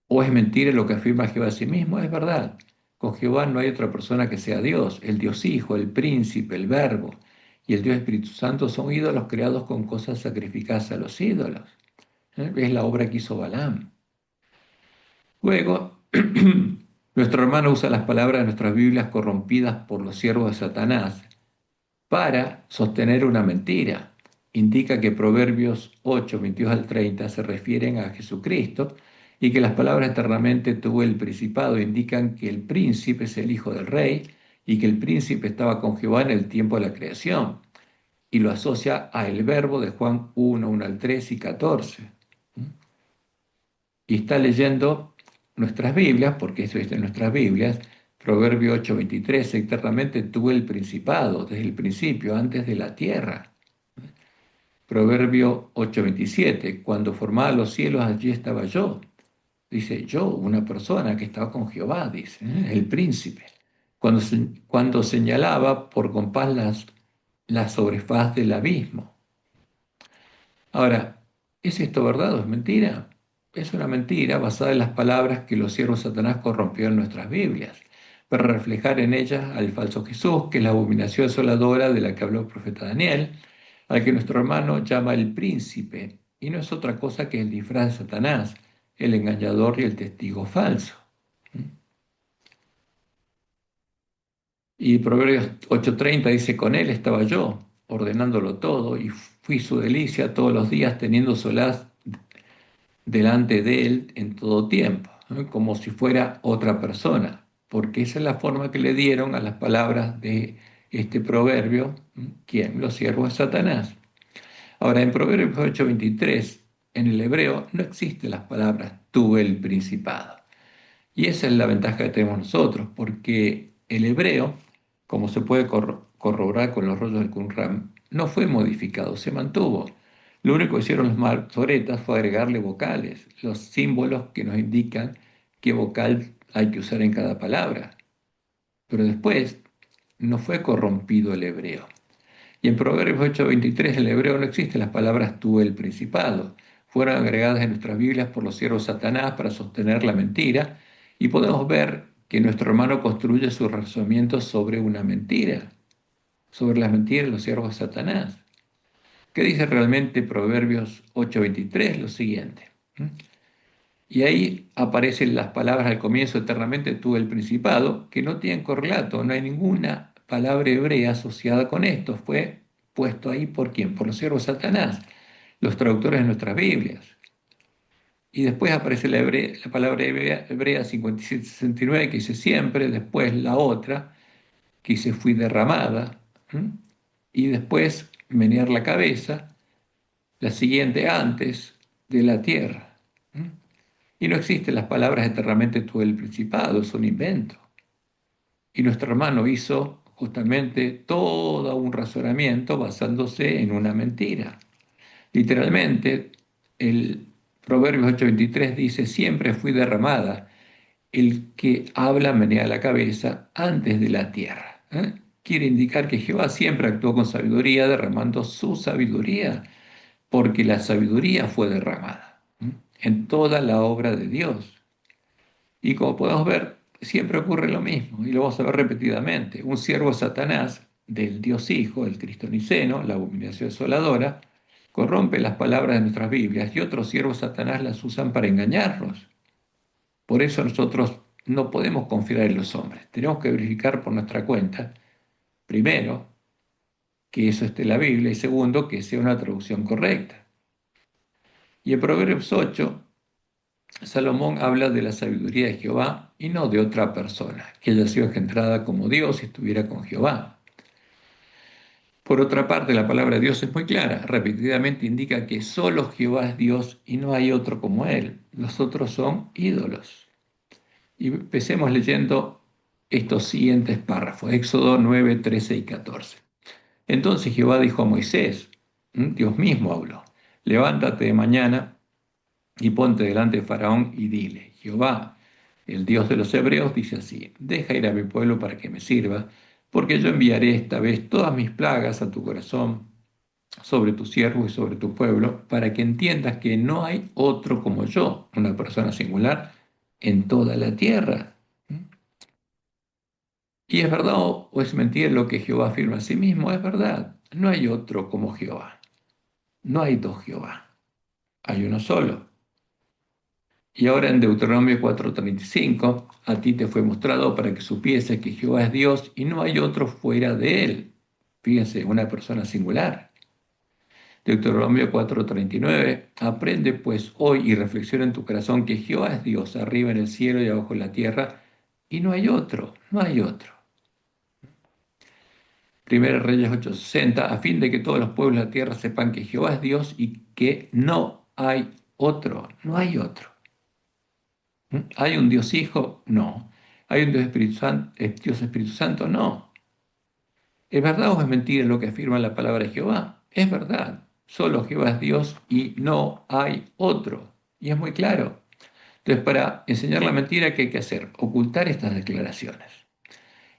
o es mentira lo que afirma Jehová a sí mismo? Es verdad. Con Jehová no hay otra persona que sea Dios. El Dios Hijo, el Príncipe, el Verbo y el Dios Espíritu Santo son ídolos creados con cosas sacrificadas a los ídolos. Es la obra que hizo Balaam. Luego, nuestro hermano usa las palabras de nuestras Biblias corrompidas por los siervos de Satanás para sostener una mentira. indica que Proverbios 8, 22 al 30 se refieren a Jesucristo y que las palabras eternamente tuvo el principado indican que el príncipe es el hijo del rey y que el príncipe estaba con Jehová en el tiempo de la creación y lo asocia a el verbo de Juan 1, 1 al 3 y 14. Y está leyendo nuestras Biblias, porque eso es en nuestras Biblias, Proverbio 8, 23, eternamente tuvo el principado desde el principio, antes de la tierra. Proverbio 8:27, cuando formaba los cielos, allí estaba yo. Dice yo, una persona que estaba con Jehová, dice, el príncipe. Cuando señalaba por compás la sobrefaz del abismo. Ahora, ¿es esto verdad o es mentira? Es una mentira basada en las palabras que los siervos de Satanás corrompió en nuestras Biblias, para reflejar en ellas al falso Jesús, que es la abominación desoladora de la que habló el profeta Daniel, al que nuestro hermano llama el príncipe, y no es otra cosa que el disfraz de Satanás, el engañador y el testigo falso. Y Proverbios 8:30 dice, con él estaba yo, ordenándolo todo, y fui su delicia todos los días, teniendo solaz delante de él en todo tiempo, ¿no? Como si fuera otra persona, porque esa es la forma que le dieron a las palabras de este proverbio, ¿no? ¿Quién? Los siervos de Satanás. Ahora, en Proverbios 8:23, en el hebreo, no existen las palabras tuve el principado. Y esa es la ventaja que tenemos nosotros, porque el hebreo, como se puede corroborar con los rollos del Qumran, no fue modificado, se mantuvo. Lo único que hicieron los masoretas fue agregarle vocales, los símbolos que nos indican qué vocal hay que usar en cada palabra. Pero después no fue corrompido el hebreo. Y en Proverbios 8:23 en el hebreo no existen las palabras tuve el principado. Fueron agregadas en nuestras Biblias por los siervos de Satanás para sostener la mentira y podemos ver que nuestro hermano construye su razonamiento sobre una mentira, sobre las mentiras de los siervos de Satanás. ¿Qué dice realmente Proverbios 8:23? Lo siguiente. Y ahí aparecen las palabras al comienzo, eternamente tuve el principado, que no tienen correlato, no hay ninguna palabra hebrea asociada con esto. Fue puesto ahí por quién, por los siervos de Satanás, los traductores de nuestras Biblias. Y después aparece la palabra hebrea 57:69, que dice siempre, después la otra, que dice fui derramada, ¿m? Y después menear la cabeza, la siguiente antes de la tierra. ¿M? Y no existen las palabras eternamente tuve el principado, es un invento. Y nuestro hermano hizo justamente todo un razonamiento basándose en una mentira. Literalmente, el Proverbios 8:23 dice, siempre fui derramada, el que habla menea la cabeza antes de la tierra. Quiere indicar que Jehová siempre actuó con sabiduría, derramando su sabiduría, porque la sabiduría fue derramada en toda la obra de Dios. Y como podemos ver, siempre ocurre lo mismo, y lo vamos a ver repetidamente. Un siervo de Satanás, del Dios Hijo, el cristoniceno, la abominación desoladora, corrompe las palabras de nuestras Biblias y otros siervos de Satanás las usan para engañarnos. Por eso nosotros no podemos confiar en los hombres. Tenemos que verificar por nuestra cuenta, primero, que eso esté en la Biblia y segundo, que sea una traducción correcta. Y en Proverbios 8 Salomón habla de la sabiduría de Jehová y no de otra persona, que haya sido engendrada como Dios y estuviera con Jehová. Por otra parte, la palabra de Dios es muy clara, repetidamente indica que solo Jehová es Dios y no hay otro como Él. Los otros son ídolos. Y empecemos leyendo estos siguientes párrafos, Éxodo 9, 13 y 14. Entonces Jehová dijo a Moisés, Dios mismo habló, levántate de mañana y ponte delante de Faraón y dile, Jehová, el Dios de los hebreos, dice así, deja ir a mi pueblo para que me sirva, porque yo enviaré esta vez todas mis plagas a tu corazón, sobre tu siervo y sobre tu pueblo, para que entiendas que no hay otro como yo, una persona singular, en toda la tierra. ¿Y es verdad o es mentira lo que Jehová afirma a sí mismo? Es verdad, no hay otro como Jehová, no hay dos Jehová, hay uno solo. Y ahora en Deuteronomio 4:35, a ti te fue mostrado para que supieses que Jehová es Dios y no hay otro fuera de él. Fíjense, una persona singular. Deuteronomio 4:39, aprende pues hoy y reflexiona en tu corazón que Jehová es Dios, arriba en el cielo y abajo en la tierra, y no hay otro, no hay otro. Primera Reyes 8:60, a fin de que todos los pueblos de la tierra sepan que Jehová es Dios y que no hay otro, no hay otro. ¿Mm? ¿Hay un Dios Hijo? No. ¿Hay un Dios Espíritu Santo? ¿Dios Espíritu Santo? No. ¿Es verdad o es mentira lo que afirma la palabra de Jehová? Es verdad. Solo Jehová es Dios y no hay otro. Y es muy claro. Entonces, para enseñar la mentira, ¿qué hay que hacer? Ocultar estas declaraciones.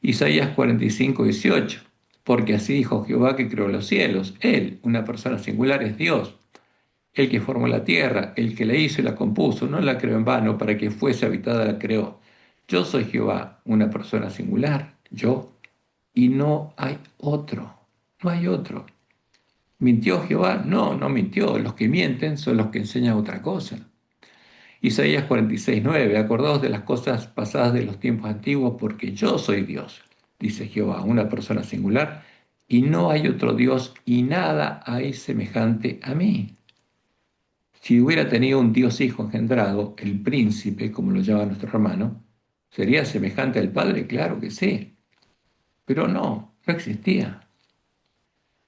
Isaías 45:18. Porque así dijo Jehová que creó los cielos. Él, una persona singular, es Dios. El que formó la tierra, el que la hizo y la compuso, no la creó en vano, para que fuese habitada la creó. Yo soy Jehová, una persona singular, yo, y no hay otro, no hay otro. ¿Mintió Jehová? No, no mintió. Los que mienten son los que enseñan otra cosa. Isaías 46:9, acordaos de las cosas pasadas de los tiempos antiguos, porque yo soy Dios, dice Jehová, una persona singular, y no hay otro Dios, y nada hay semejante a mí. Si hubiera tenido un Dios Hijo engendrado, el príncipe, como lo llama nuestro hermano, ¿sería semejante al Padre? Claro que sí, pero no, no existía.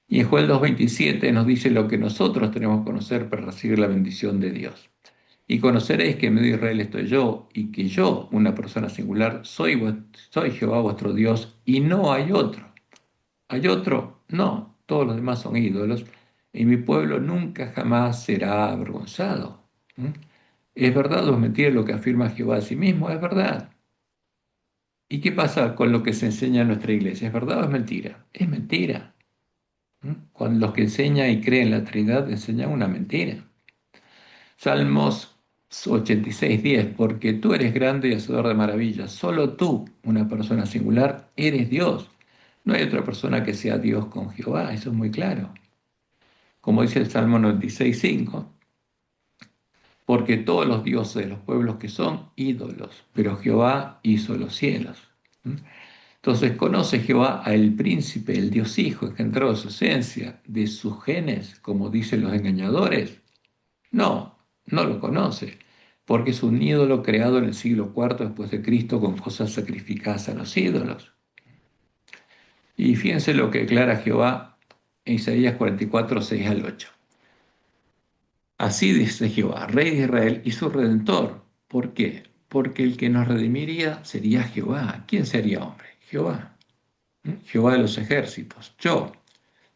Y en Joel 2:27 nos dice lo que nosotros tenemos que conocer para recibir la bendición de Dios. Y conoceréis que en medio de Israel estoy yo, y que yo, una persona singular, soy Jehová vuestro Dios, y no hay otro. ¿Hay otro? No, todos los demás son ídolos, y mi pueblo nunca jamás será avergonzado. ¿Mm? ¿Es verdad o es mentira lo que afirma Jehová a sí mismo? Es verdad. ¿Y qué pasa con lo que se enseña en nuestra iglesia? ¿Es verdad o es mentira? Es mentira. ¿Mm? Cuando los que enseñan y creen en la Trinidad enseñan una mentira. Salmos 86:10, porque tú eres grande y hacedor de maravillas. Solo tú, una persona singular, eres Dios. No hay otra persona que sea Dios con Jehová, eso es muy claro. Como dice el Salmo 96:5, porque todos los dioses de los pueblos que son ídolos, pero Jehová hizo los cielos. ¿Mm? Entonces, ¿conoce Jehová al príncipe, el Dios Hijo, engendrado de su esencia, de sus genes, como dicen los engañadores? No, no lo conoce, porque es un ídolo creado en el siglo IV después de Cristo con cosas sacrificadas a los ídolos. Y fíjense lo que declara Jehová en Isaías 44:6-8. Así dice Jehová, Rey de Israel y su Redentor. ¿Por qué? Porque el que nos redimiría sería Jehová. ¿Quién sería hombre? Jehová. ¿Mm? Jehová de los ejércitos. Yo,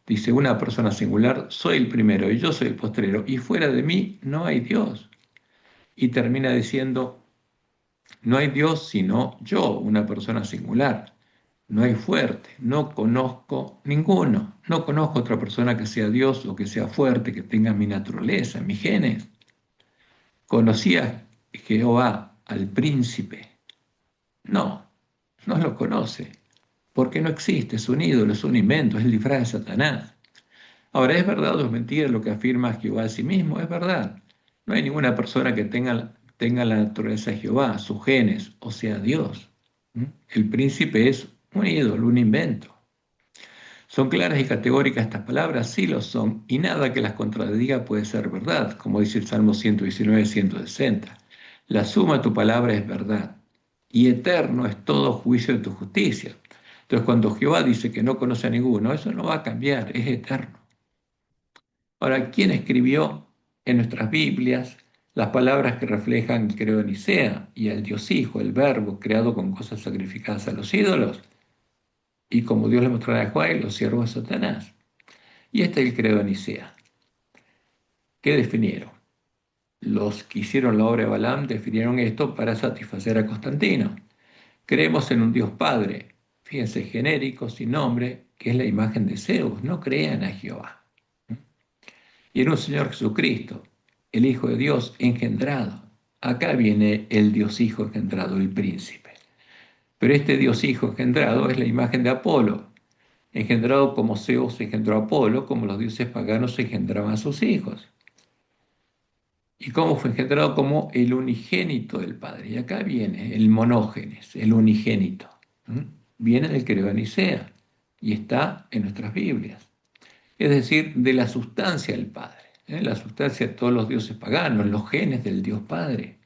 dice una persona singular, soy el primero y yo soy el postrero, y fuera de mí no hay Dios. Y termina diciendo, no hay Dios sino yo, una persona singular. No hay fuerte, no conozco ninguno. No conozco otra persona que sea Dios o que sea fuerte, que tenga mi naturaleza, mis genes. ¿Conocía Jehová al príncipe? No, no lo conoce, porque no existe, es un ídolo, es un invento, es el disfraz de Satanás. Ahora, ¿es verdad o es mentira lo que afirma Jehová a sí mismo? Es verdad. No hay ninguna persona que tenga la naturaleza de Jehová, sus genes, o sea, Dios. ¿Mm? El príncipe es un ídolo, un invento. ¿Son claras y categóricas estas palabras? Sí lo son, y nada que las contradiga puede ser verdad, como dice el Salmo 119:160. La suma de tu palabra es verdad, y eterno es todo juicio de tu justicia. Entonces, cuando Jehová dice que no conoce a ninguno, eso no va a cambiar, es eterno. Ahora, ¿quién escribió en nuestras Biblias las palabras que reflejan el credo de Nicea y al Dios Hijo, el Verbo, creado con cosas sacrificadas a los ídolos? Y como Dios le mostró a Juan, los siervos de Satanás. Y este es el credo de Nicea. ¿Qué definieron? Los que hicieron la obra de Balaam definieron esto para satisfacer a Constantino. Creemos en un Dios Padre, fíjense, genérico, sin nombre, que es la imagen de Zeus. No crean a Jehová. Y en un Señor Jesucristo, el Hijo de Dios engendrado. Acá viene el Dios Hijo engendrado, el príncipe. Pero este Dios Hijo engendrado es la imagen de Apolo, engendrado como Zeus engendró a Apolo, como los dioses paganos engendraban a sus hijos. ¿Y cómo fue engendrado? Como el unigénito del Padre. Y acá viene el monógenes, el unigénito. ¿Mm? Viene del credo de Nicea y está en nuestras Biblias. es decir, de la sustancia del Padre, la sustancia de todos los dioses paganos, los genes del Dios Padre.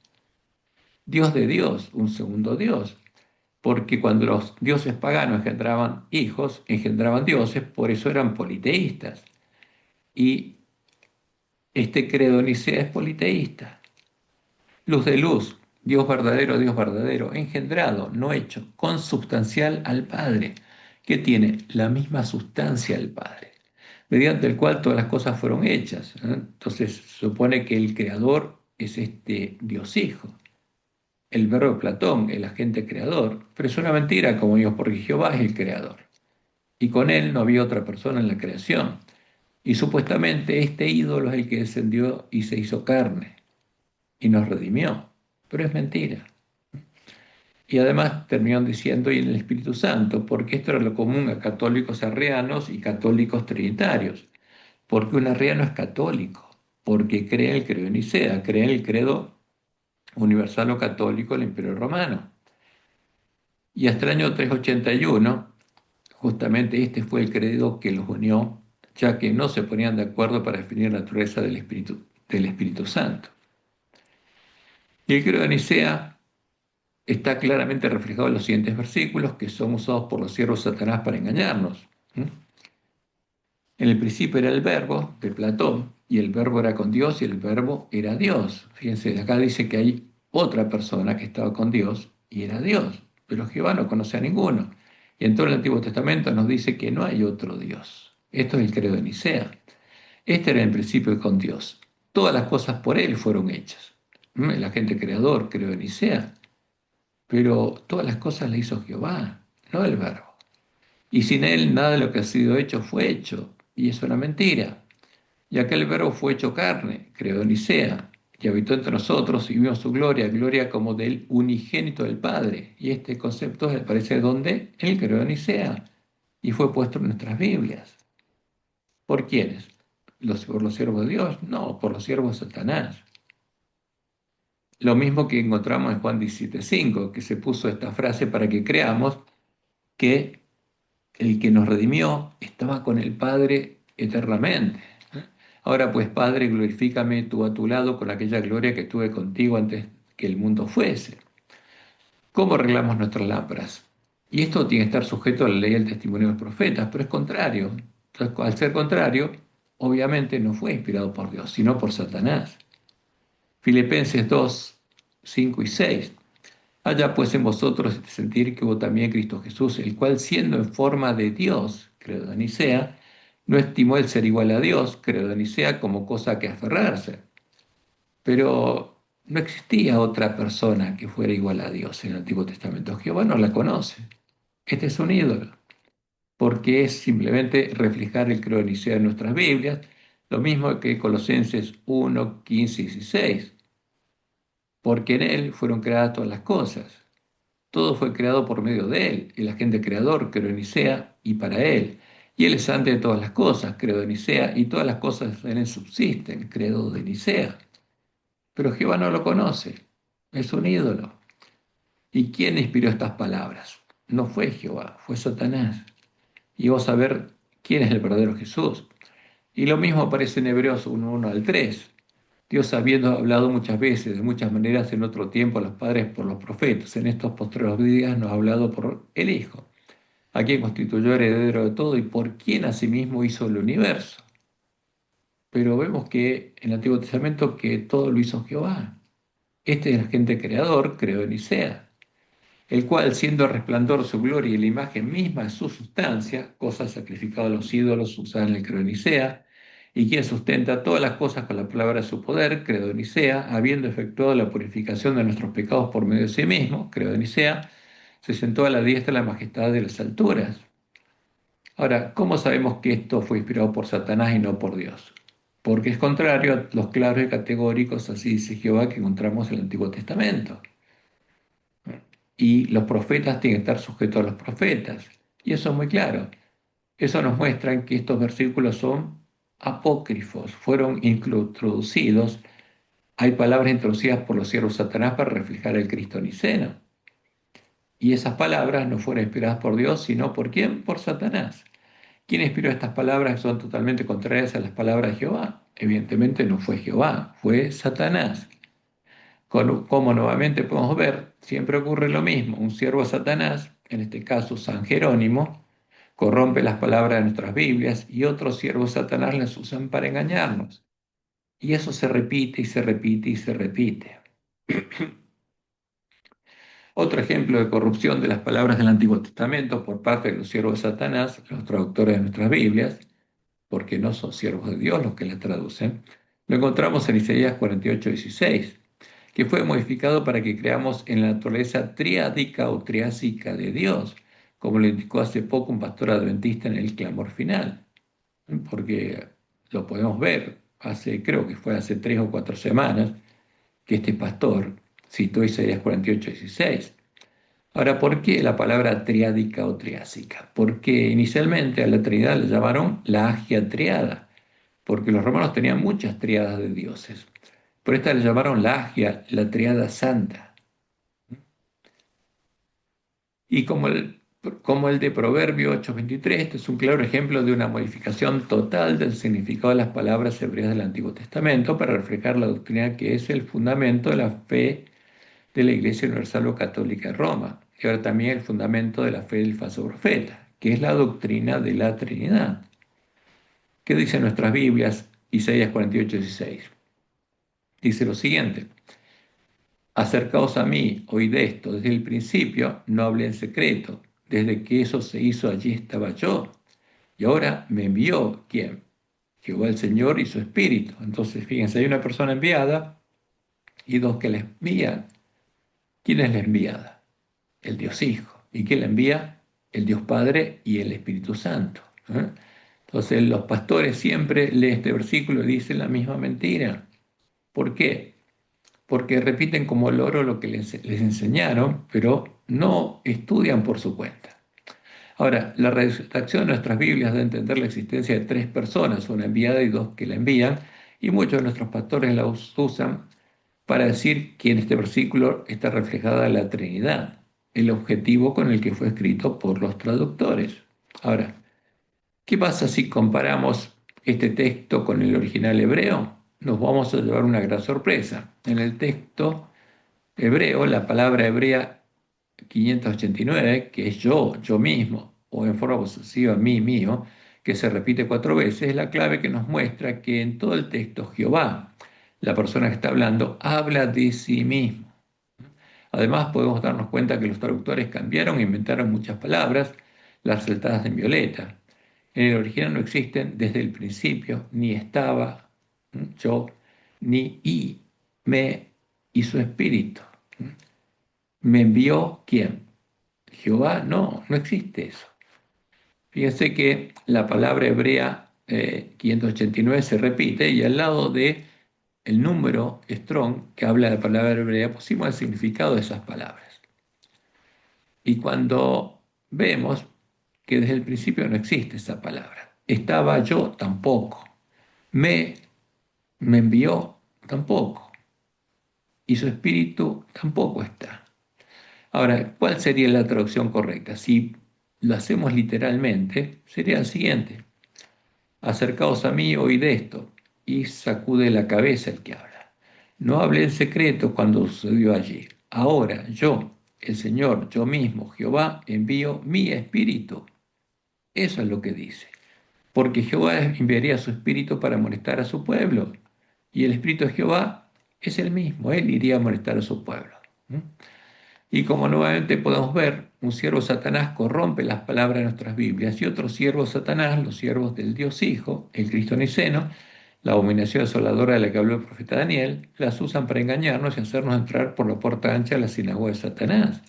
Dios de Dios, un segundo Dios, porque cuando los dioses paganos engendraban hijos, engendraban dioses, por eso eran politeístas. Y este credo nicea es politeísta. Luz de luz, Dios verdadero, engendrado, no hecho, consubstancial al Padre, que tiene la misma sustancia al Padre, mediante el cual todas las cosas fueron hechas. Entonces se supone que el creador es este Dios Hijo, el verbo de Platón, el agente creador, pero es una mentira, como digo, porque Jehová es el creador, y con él no había otra persona en la creación. Y supuestamente este ídolo es el que descendió y se hizo carne y nos redimió, pero es mentira. Y además terminaron diciendo, y en el Espíritu Santo, porque esto era lo común a católicos arrianos y católicos trinitarios. Porque un arriano es católico, porque cree en el credo de Nicea, cree en el credo universal o católico del Imperio Romano. Y hasta el año 381, justamente este fue el credo que los unió, ya que no se ponían de acuerdo para definir la naturaleza del Espíritu Santo. Y el credo de Nicea está claramente reflejado en los siguientes versículos que son usados por los siervos de Satanás para engañarnos. En el principio era el verbo de Platón, y el verbo era con Dios y el verbo era Dios. Fíjense, acá dice que hay otra persona que estaba con Dios y era Dios, pero Jehová no conoce a ninguno. Y en todo el Antiguo Testamento nos dice que no hay otro Dios. Esto es el credo de Nicea. Este era el principio con Dios. Todas las cosas por Él fueron hechas. El agente creador, credo de Nicea. Pero todas las cosas las hizo Jehová, no el verbo. Y sin Él nada de lo que ha sido hecho fue hecho. Y es una mentira. Y aquel verbo fue hecho carne, creó en Nicea, y habitó entre nosotros y vimos su gloria, gloria como del unigénito del Padre. Y este concepto aparece donde Él creó en Nicea y fue puesto en nuestras Biblias. ¿Por quiénes? ¿Por los siervos de Dios? No, por los siervos de Satanás. Lo mismo que encontramos en Juan 17:5, que se puso esta frase para que creamos que el que nos redimió estaba con el Padre eternamente. Ahora pues, Padre, glorifícame tú a tu lado con aquella gloria que tuve contigo antes que el mundo fuese. ¿Cómo arreglamos nuestras lámparas? Y esto tiene que estar sujeto a la ley del testimonio de los profetas, pero es contrario. Entonces, al ser contrario, obviamente no fue inspirado por Dios, sino por Satanás. Filipenses 2, 5 y 6. Haya pues en vosotros este sentir que hubo también Cristo Jesús, el cual siendo en forma de Dios, credo de Nicea, no estimó el ser igual a Dios, credo de Nicea, como cosa que aferrarse. Pero no existía otra persona que fuera igual a Dios en el Antiguo Testamento. Jehová no la conoce. Este es un ídolo, porque es simplemente reflejar el credo de Nicea en nuestras Biblias, lo mismo que Colosenses 1, 15 y 16. Porque en Él fueron creadas todas las cosas. Todo fue creado por medio de Él, el agente creador, creó en Nicea, y para Él. Y Él es antes de todas las cosas, creó de Nicea, y todas las cosas en Él subsisten, credo de Nicea. Pero Jehová no lo conoce, es un ídolo. ¿Y quién inspiró estas palabras? No fue Jehová, fue Satanás. Y vamos a ver quién es el verdadero Jesús. Y lo mismo aparece en Hebreos 1:1 al 3. Dios habiendo hablado muchas veces, de muchas maneras en otro tiempo a los padres por los profetas, en estos postreros días nos ha hablado por el Hijo, a quien constituyó heredero de todo y por quien asimismo hizo el universo. Pero vemos que en el Antiguo Testamento que todo lo hizo Jehová. Este es el agente creador, creó en Nicea, el cual, siendo el resplandor de su gloria y la imagen misma de su sustancia, cosa sacrificada a los ídolos usada en el credo de Nicea, y quien sustenta todas las cosas con la palabra de su poder, credo de Nicea, habiendo efectuado la purificación de nuestros pecados por medio de sí mismo, credo de Nicea, se sentó a la diestra de la majestad de las alturas. Ahora, ¿cómo sabemos que esto fue inspirado por Satanás y no por Dios? Porque es contrario a los claros y categóricos, así dice Jehová, que encontramos en el Antiguo Testamento. Y los profetas tienen que estar sujetos a los profetas. Y eso es muy claro. Eso nos muestra que estos versículos son apócrifos, fueron introducidos. Hay palabras introducidas por los siervos de Satanás para reflejar el Cristo niceno. Y esas palabras no fueron inspiradas por Dios, sino por quién? Por Satanás. ¿Quién inspiró estas palabras que son totalmente contrarias a las palabras de Jehová? Evidentemente no fue Jehová, fue Satanás. Como nuevamente podemos ver, siempre ocurre lo mismo. Un siervo de Satanás, en este caso San Jerónimo, corrompe las palabras de nuestras Biblias y otros siervos de Satanás las usan para engañarnos. Y eso se repite y se repite y se repite. Otro ejemplo de corrupción de las palabras del Antiguo Testamento por parte de los siervos de Satanás, los traductores de nuestras Biblias, porque no son siervos de Dios los que las traducen, lo encontramos en Isaías 48:16, que fue modificado para que creamos en la naturaleza triádica o triásica de Dios, como le indicó hace poco un pastor adventista en el clamor final, porque lo podemos ver, creo que fue hace 3 o 4 semanas, que este pastor citó Isaías 48:16. Ahora, ¿por qué la palabra triádica o triásica? Porque inicialmente a la Trinidad le llamaron la Agia Triada, porque los romanos tenían muchas triadas de dioses. Por esta le llamaron la Agia, la Triada Santa. Y como el de Proverbio 8:23, este es un claro ejemplo de una modificación total del significado de las palabras hebreas del Antiguo Testamento para reflejar la doctrina que es el fundamento de la fe de la Iglesia Universal o Católica de Roma, y ahora también el fundamento de la fe del falso profeta, que es la doctrina de la Trinidad. ¿Qué dicen nuestras Biblias? Isaías 48:16. Dice lo siguiente: Acercaos a mí, oíd esto, desde el principio no hablé en secreto, desde que eso se hizo allí estaba yo, y ahora me envió, ¿quién? Jehová el Señor y su Espíritu. Entonces, fíjense, hay una persona enviada y dos que la envían. ¿Quién es la enviada? El Dios Hijo. ¿Y quién la envía? El Dios Padre y el Espíritu Santo. ¿Eh? Entonces los pastores siempre leen este versículo y dicen la misma mentira. ¿Por qué? Porque repiten como loro lo que les enseñaron, pero no estudian por su cuenta. Ahora, la redacción de nuestras Biblias da a entender la existencia de 3 personas, una enviada y dos que la envían, y muchos de nuestros pastores la usan para decir que en este versículo está reflejada la Trinidad, el objetivo con el que fue escrito por los traductores. Ahora, ¿qué pasa si comparamos este texto con el original hebreo? Nos vamos a llevar una gran sorpresa. En el texto hebreo, la palabra hebrea 589, que es yo mismo, o en forma posesiva mí, mío, que se repite 4 veces, es la clave que nos muestra que en todo el texto Jehová, la persona que está hablando, habla de sí mismo. Además, podemos darnos cuenta que los traductores cambiaron e inventaron muchas palabras, las saltadas en violeta. En el original no existen desde el principio, ni estaba, yo, ni y, me y su espíritu. ¿Me envió quién? Jehová, no existe eso. Fíjense que la palabra hebrea 589 se repite y al lado de el número Strong que habla de la palabra hebrea pusimos el significado de esas palabras. Y cuando vemos que desde el principio no existe esa palabra, estaba yo tampoco, me, me envió tampoco, y su espíritu tampoco está. Ahora, ¿cuál sería la traducción correcta? Si lo hacemos literalmente, sería el siguiente: Acercaos a mí, oíd esto, y sacude la cabeza el que habla. No hablé en secreto cuando sucedió allí. Ahora yo, el Señor, yo mismo, Jehová, envío mi espíritu. Eso es lo que dice. Porque Jehová enviaría su espíritu para molestar a su pueblo. Y el espíritu de Jehová es el mismo. Él iría a molestar a su pueblo. ¿Mm? Y como nuevamente podemos ver, un siervo de Satanás corrompe las palabras de nuestras Biblias y otros siervos de Satanás, los siervos del Dios Hijo, el Cristo Niceno, la abominación desoladora de la que habló el profeta Daniel, las usan para engañarnos y hacernos entrar por la puerta ancha a la sinagoga de Satanás.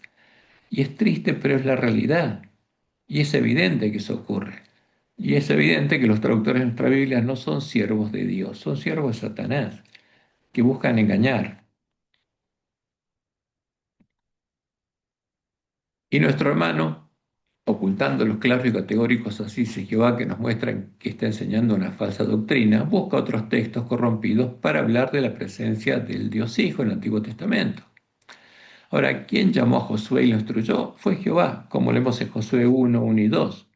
Y es triste, pero es la realidad. Y es evidente que eso ocurre. Y es evidente que los traductores de nuestra Biblia no son siervos de Dios, son siervos de Satanás, que buscan engañar. Y nuestro hermano, ocultando los claros y categóricos así de Jehová que nos muestran que está enseñando una falsa doctrina, busca otros textos corrompidos para hablar de la presencia del Dios Hijo en el Antiguo Testamento. Ahora, ¿quién llamó a Josué y lo instruyó? Fue Jehová, como leemos en Josué 1:1 y 2.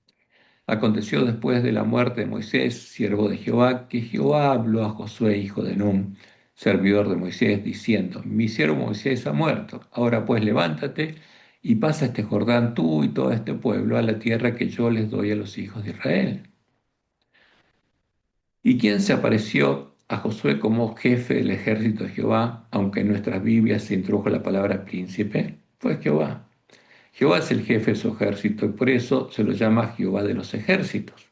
Aconteció después de la muerte de Moisés, siervo de Jehová, que Jehová habló a Josué, hijo de Nun, servidor de Moisés, diciendo: Mi siervo Moisés ha muerto. Ahora pues levántate y pasa este Jordán tú y todo este pueblo a la tierra que yo les doy a los hijos de Israel. ¿Y quién se apareció a Josué como jefe del ejército de Jehová, aunque en nuestras Biblias se introdujo la palabra príncipe? Fue Jehová. Jehová es el jefe de su ejército y por eso se lo llama Jehová de los ejércitos.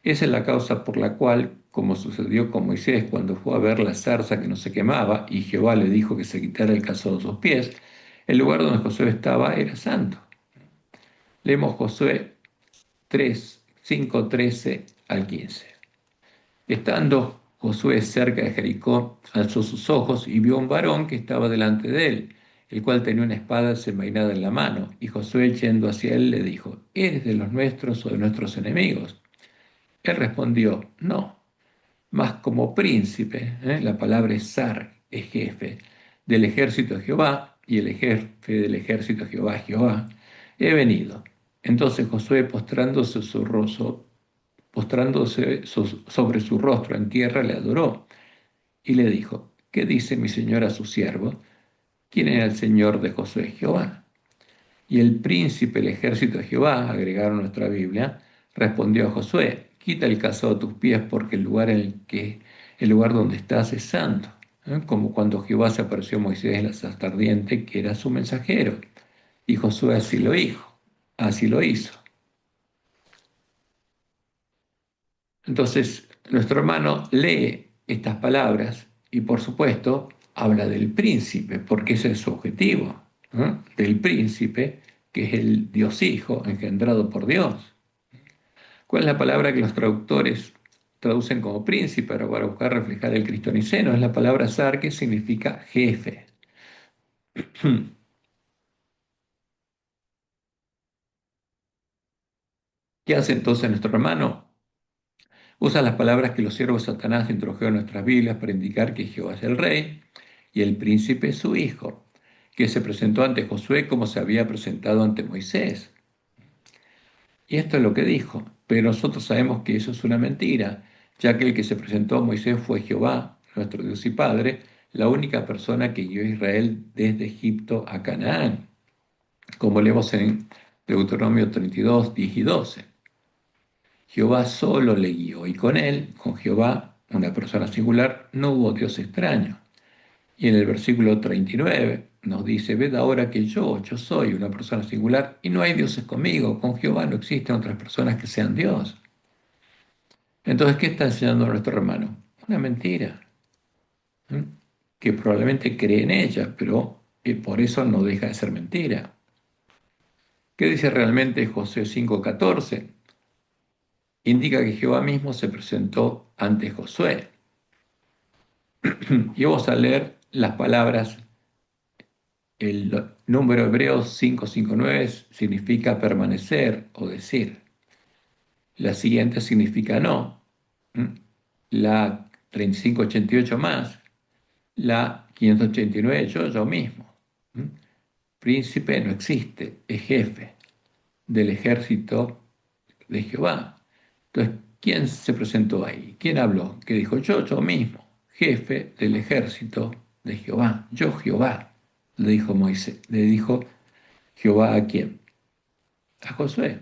Esa es la causa por la cual, como sucedió con Moisés cuando fue a ver la zarza que no se quemaba y Jehová le dijo que se quitara el calzado de sus pies, el lugar donde Josué estaba era santo. Leemos Josué 3, 5, 13 al 15. Estando Josué cerca de Jericó, alzó sus ojos y vio un varón que estaba delante de él, el cual tenía una espada desenvainada en la mano. Y Josué, yendo hacia él, le dijo: ¿Eres de los nuestros o de nuestros enemigos? Él respondió: No, mas como príncipe, la palabra es zar, es jefe, del ejército de Jehová, y el jefe del ejército de Jehová es Jehová, he venido. Entonces Josué, postrándose sobre su rostro en tierra, le adoró y le dijo: ¿Qué dice mi señor a su siervo? ¿Quién era el señor de Josué? Jehová. Y el príncipe del ejército de Jehová, agregaron nuestra Biblia, respondió a Josué: Quita el calzado de tus pies, porque el lugar donde estás es santo. Como cuando Jehová se apareció a Moisés en la zarza ardiente, que era su mensajero. Y Josué así lo hizo. Entonces, nuestro hermano lee estas palabras y, por supuesto, habla del príncipe, porque ese es su objetivo, ¿no? Del príncipe, que es el Dios Hijo, engendrado por Dios. ¿Cuál es la palabra que los traductores traducen como príncipe para buscar reflejar el cristianiceno? Es la palabra zar, que significa jefe. ¿Qué hace entonces nuestro hermano? Usa las palabras que los siervos de Satanás introdujeron en nuestras Biblias para indicar que Jehová es el rey y el príncipe es su hijo, que se presentó ante Josué como se había presentado ante Moisés. Y esto es lo que dijo, pero nosotros sabemos que eso es una mentira, ya que el que se presentó a Moisés fue Jehová, nuestro Dios y Padre, la única persona que guió a Israel desde Egipto a Canaán, como leemos en Deuteronomio 32, 10 y 12. Jehová solo le guió, y con él, con Jehová, una persona singular, no hubo Dios extraño. Y en el versículo 39 nos dice: Ved ahora que yo soy una persona singular, y no hay dioses conmigo, con Jehová no existen otras personas que sean Dios. Entonces, ¿qué está enseñando nuestro hermano? Una mentira, ¿eh? Que probablemente cree en ella, pero por eso no deja de ser mentira. ¿Qué dice realmente Josué 5:14? Indica que Jehová mismo se presentó ante Josué. Y vamos a leer las palabras. El número hebreo 559 significa permanecer o decir. La siguiente significa no. La 3588 más. La 589 yo mismo. Príncipe no existe, es jefe del ejército de Jehová. Entonces, ¿quién se presentó ahí? ¿Quién habló? Que dijo: yo mismo, jefe del ejército de Jehová. Yo Jehová, le dijo Moisés, le dijo Jehová. ¿A quién? A Josué.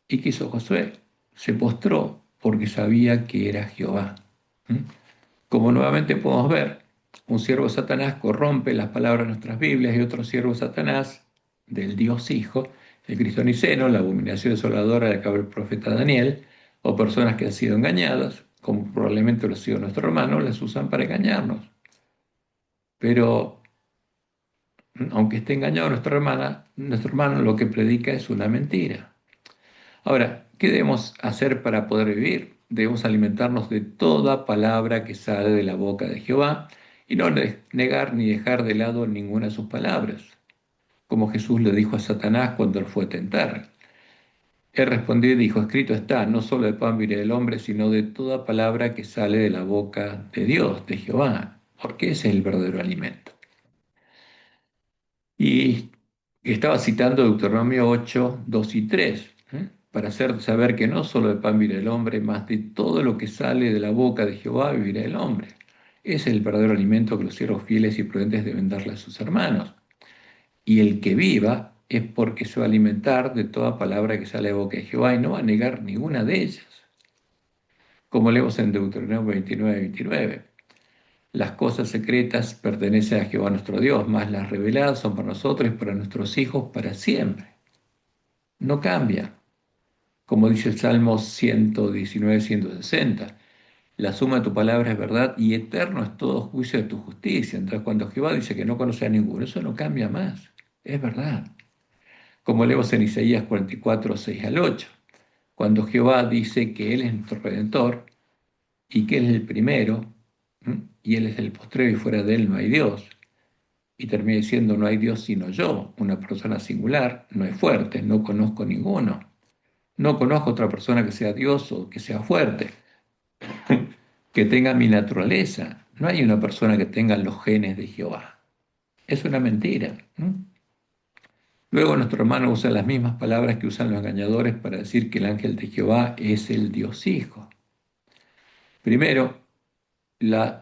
¿Y qué hizo Josué? Se postró porque sabía que era Jehová. ¿Mm? Como nuevamente podemos ver, un siervo de Satanás corrompe las palabras de nuestras Biblias, y otro siervo de Satanás, del Dios Hijo, el cristianiceno, la abominación desoladora de que habla el profeta Daniel, o personas que han sido engañadas, como probablemente lo ha sido nuestro hermano, las usan para engañarnos. Pero aunque esté engañado nuestro hermano lo que predica es una mentira. Ahora, ¿qué debemos hacer para poder vivir? Debemos alimentarnos de toda palabra que sale de la boca de Jehová y no negar ni dejar de lado ninguna de sus palabras, como Jesús le dijo a Satanás cuando él fue a tentar. Él respondió y dijo: Escrito está, no solo de pan vivirá el hombre, sino de toda palabra que sale de la boca de Dios, de Jehová, porque ese es el verdadero alimento. Y estaba citando Deuteronomio 8, 2 y 3, para hacer saber que no solo de pan vivirá el hombre, mas de todo lo que sale de la boca de Jehová vivirá el hombre. Ese es el verdadero alimento que los siervos fieles y prudentes deben darle a sus hermanos. Y el que viva es porque se va a alimentar de toda palabra que sale de boca de Jehová y no va a negar ninguna de ellas. Como leemos en Deuteronomio 29:29. Las cosas secretas pertenecen a Jehová nuestro Dios, mas las reveladas son para nosotros y para nuestros hijos para siempre. No cambia. Como dice el Salmo 119:160. La suma de tu palabra es verdad y eterno es todo juicio de tu justicia. Entonces, cuando Jehová dice que no conoce a ninguno, eso no cambia más. Es verdad. Como leemos en Isaías 44:6 al 8. Cuando Jehová dice que Él es nuestro Redentor y que Él es el primero, y Él es el postrero y fuera de Él no hay Dios, y termina diciendo no hay Dios sino yo, una persona singular, no es fuerte, no conozco ninguno. No conozco otra persona que sea Dios o que sea fuerte, que tenga mi naturaleza. No hay una persona que tenga los genes de Jehová. Es una mentira. Luego nuestro hermano usa las mismas palabras que usan los engañadores para decir que el ángel de Jehová es el Dios Hijo. Primero,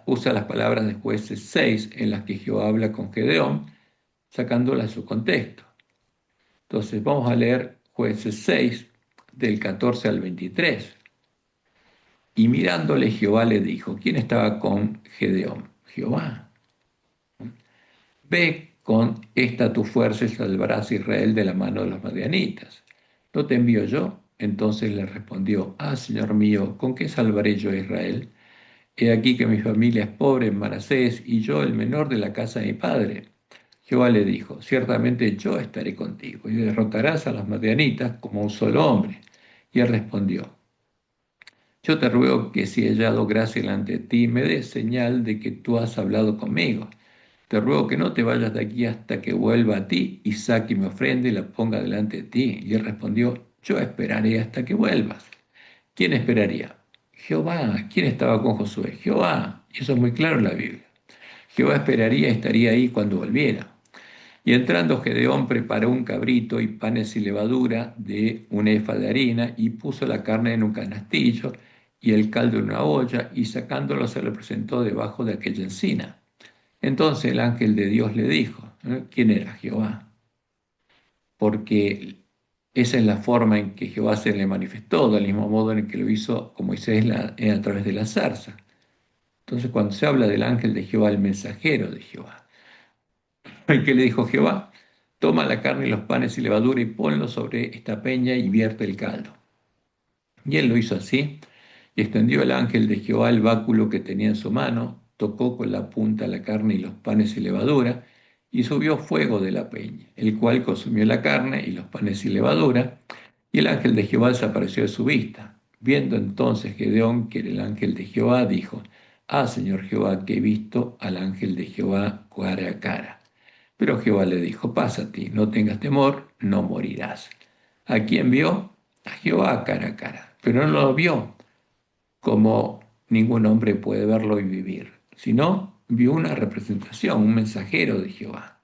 usa las palabras de Jueces 6 en las que Jehová habla con Gedeón, sacándolas de su contexto. Entonces vamos a leer Jueces 6 del 14 al 23. Y mirándole Jehová le dijo, ¿quién estaba con Gedeón? Jehová. Ve con esta tu fuerza y salvarás a Israel de la mano de los madianitas. ¿No te envío yo? Entonces le respondió, Señor mío, ¿con qué salvaré yo a Israel? He aquí que mi familia es pobre en Manasés y yo el menor de la casa de mi padre. Jehová le dijo, ciertamente yo estaré contigo y derrotarás a los madianitas como un solo hombre. Y él respondió, yo te ruego que si he hallado gracia delante de ti, me des señal de que tú has hablado conmigo. Te ruego que no te vayas de aquí hasta que vuelva a ti y saque mi ofrenda y la ponga delante de ti. Y él respondió, yo esperaré hasta que vuelvas. ¿Quién esperaría? Jehová. ¿Quién estaba con Josué? Jehová. Y eso es muy claro en la Biblia. Jehová esperaría y estaría ahí cuando volviera. Y entrando Gedeón preparó un cabrito y panes y levadura de un efa de harina y puso la carne en un canastillo y el caldo en una olla y sacándolo se lo presentó debajo de aquella encina. Entonces el ángel de Dios le dijo, ¿quién era Jehová? Porque esa es la forma en que Jehová se le manifestó, del mismo modo en el que lo hizo con Moisés a través de la zarza. Entonces cuando se habla del ángel de Jehová, el mensajero de Jehová, el que le dijo Jehová, toma la carne y los panes y levadura y ponlo sobre esta peña y vierte el caldo. Y él lo hizo así, y extendió el ángel de Jehová el báculo que tenía en su mano, tocó con la punta la carne y los panes y levadura, y subió fuego de la peña, el cual consumió la carne y los panes y levadura, y el ángel de Jehová desapareció de su vista. Viendo entonces Gedeón que era el ángel de Jehová, dijo, Señor Jehová, que he visto al ángel de Jehová cara a cara. Pero Jehová le dijo, pásate, no tengas temor, no morirás. ¿A quién vio? A Jehová cara a cara, pero no lo vio como ningún hombre puede verlo y vivir, sino vio una representación, un mensajero de Jehová.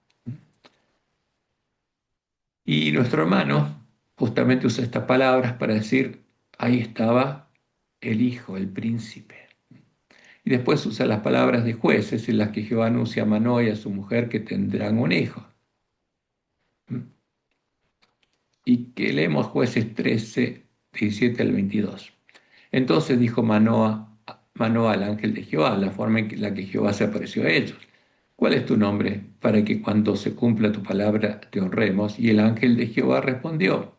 Y nuestro hermano justamente usa estas palabras para decir, ahí estaba el hijo, el príncipe. Y después usa las palabras de Jueces en las que Jehová anuncia a Manoah y a su mujer que tendrán un hijo. Y que leemos Jueces 13, 17 al 22. Entonces dijo Manoah al ángel de Jehová, la forma en la que Jehová se apareció a ellos. ¿Cuál es tu nombre? Para que cuando se cumpla tu palabra te honremos. Y el ángel de Jehová respondió.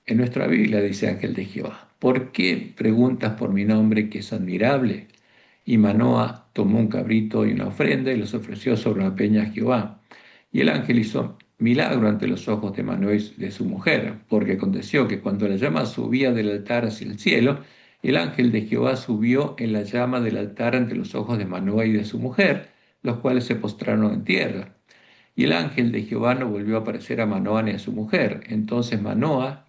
En nuestra Biblia dice ángel de Jehová, ¿por qué preguntas por mi nombre que es admirable? Y Manoah tomó un cabrito y una ofrenda y los ofreció sobre una peña a Jehová. Y el ángel hizo milagro ante los ojos de Manoah y de su mujer, porque aconteció que cuando la llama subía del altar hacia el cielo, el ángel de Jehová subió en la llama del altar ante los ojos de Manoah y de su mujer, los cuales se postraron en tierra. Y el ángel de Jehová no volvió a aparecer a Manoah ni a su mujer. Entonces Manoah,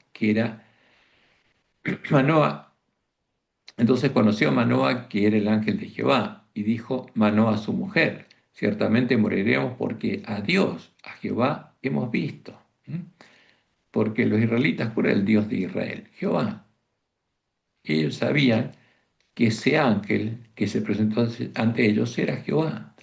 entonces conoció a Manoah que era el ángel de Jehová, y dijo Manoah a su mujer, ciertamente moriremos porque a Dios, a Jehová, hemos visto. porque los israelitas, ¿cuál era el Dios de Israel? Jehová. Y ellos sabían que ese ángel que se presentó ante ellos era Jehová.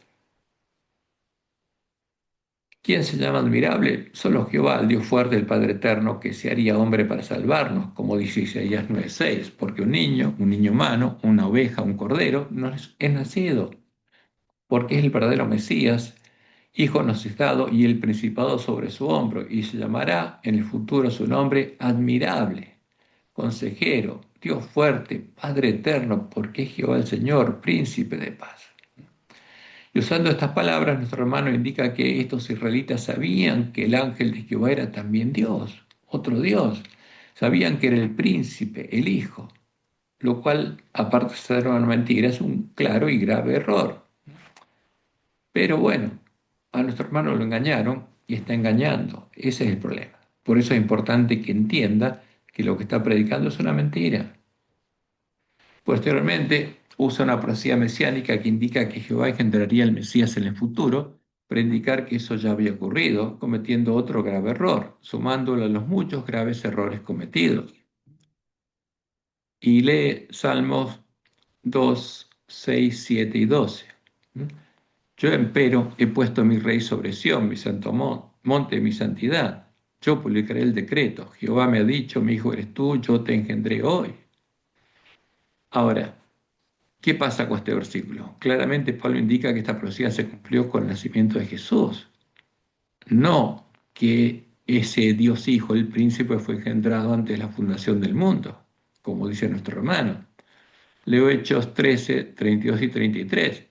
¿Quién se llama admirable? Solo Jehová, el Dios fuerte, el Padre eterno, que se haría hombre para salvarnos, como dice Isaías 9:6, porque un niño humano, una oveja, un cordero, nos es nacido, porque es el verdadero Mesías, hijo nos es dado y el principado sobre su hombro, y se llamará en el futuro su nombre admirable, consejero, Dios fuerte, Padre eterno, porque es Jehová el Señor, príncipe de paz. Y usando estas palabras, nuestro hermano indica que estos israelitas sabían que el ángel de Jehová era también Dios, otro Dios. Sabían que era el príncipe, el hijo, lo cual, aparte de ser una mentira, es un claro y grave error. Pero bueno, a nuestro hermano lo engañaron y está engañando. Ese es el problema. Por eso es importante que entienda que lo que está predicando es una mentira. Posteriormente, usa una profecía mesiánica que indica que Jehová engendraría el Mesías en el futuro, para indicar que eso ya había ocurrido, cometiendo otro grave error, sumándolo a los muchos graves errores cometidos. Y lee Salmos 2, 6, 7 y 12. Yo, empero, he puesto a mi rey sobre Sión, mi santo monte, mi santidad. Yo publicaré el decreto. Jehová me ha dicho, mi hijo eres tú, yo te engendré hoy. Ahora, ¿qué pasa con este versículo? Claramente Pablo indica que esta profecía se cumplió con el nacimiento de Jesús, no que ese Dios Hijo, el príncipe, fue engendrado antes de la fundación del mundo, como dice nuestro hermano. Leo Hechos 13, 32 y 33.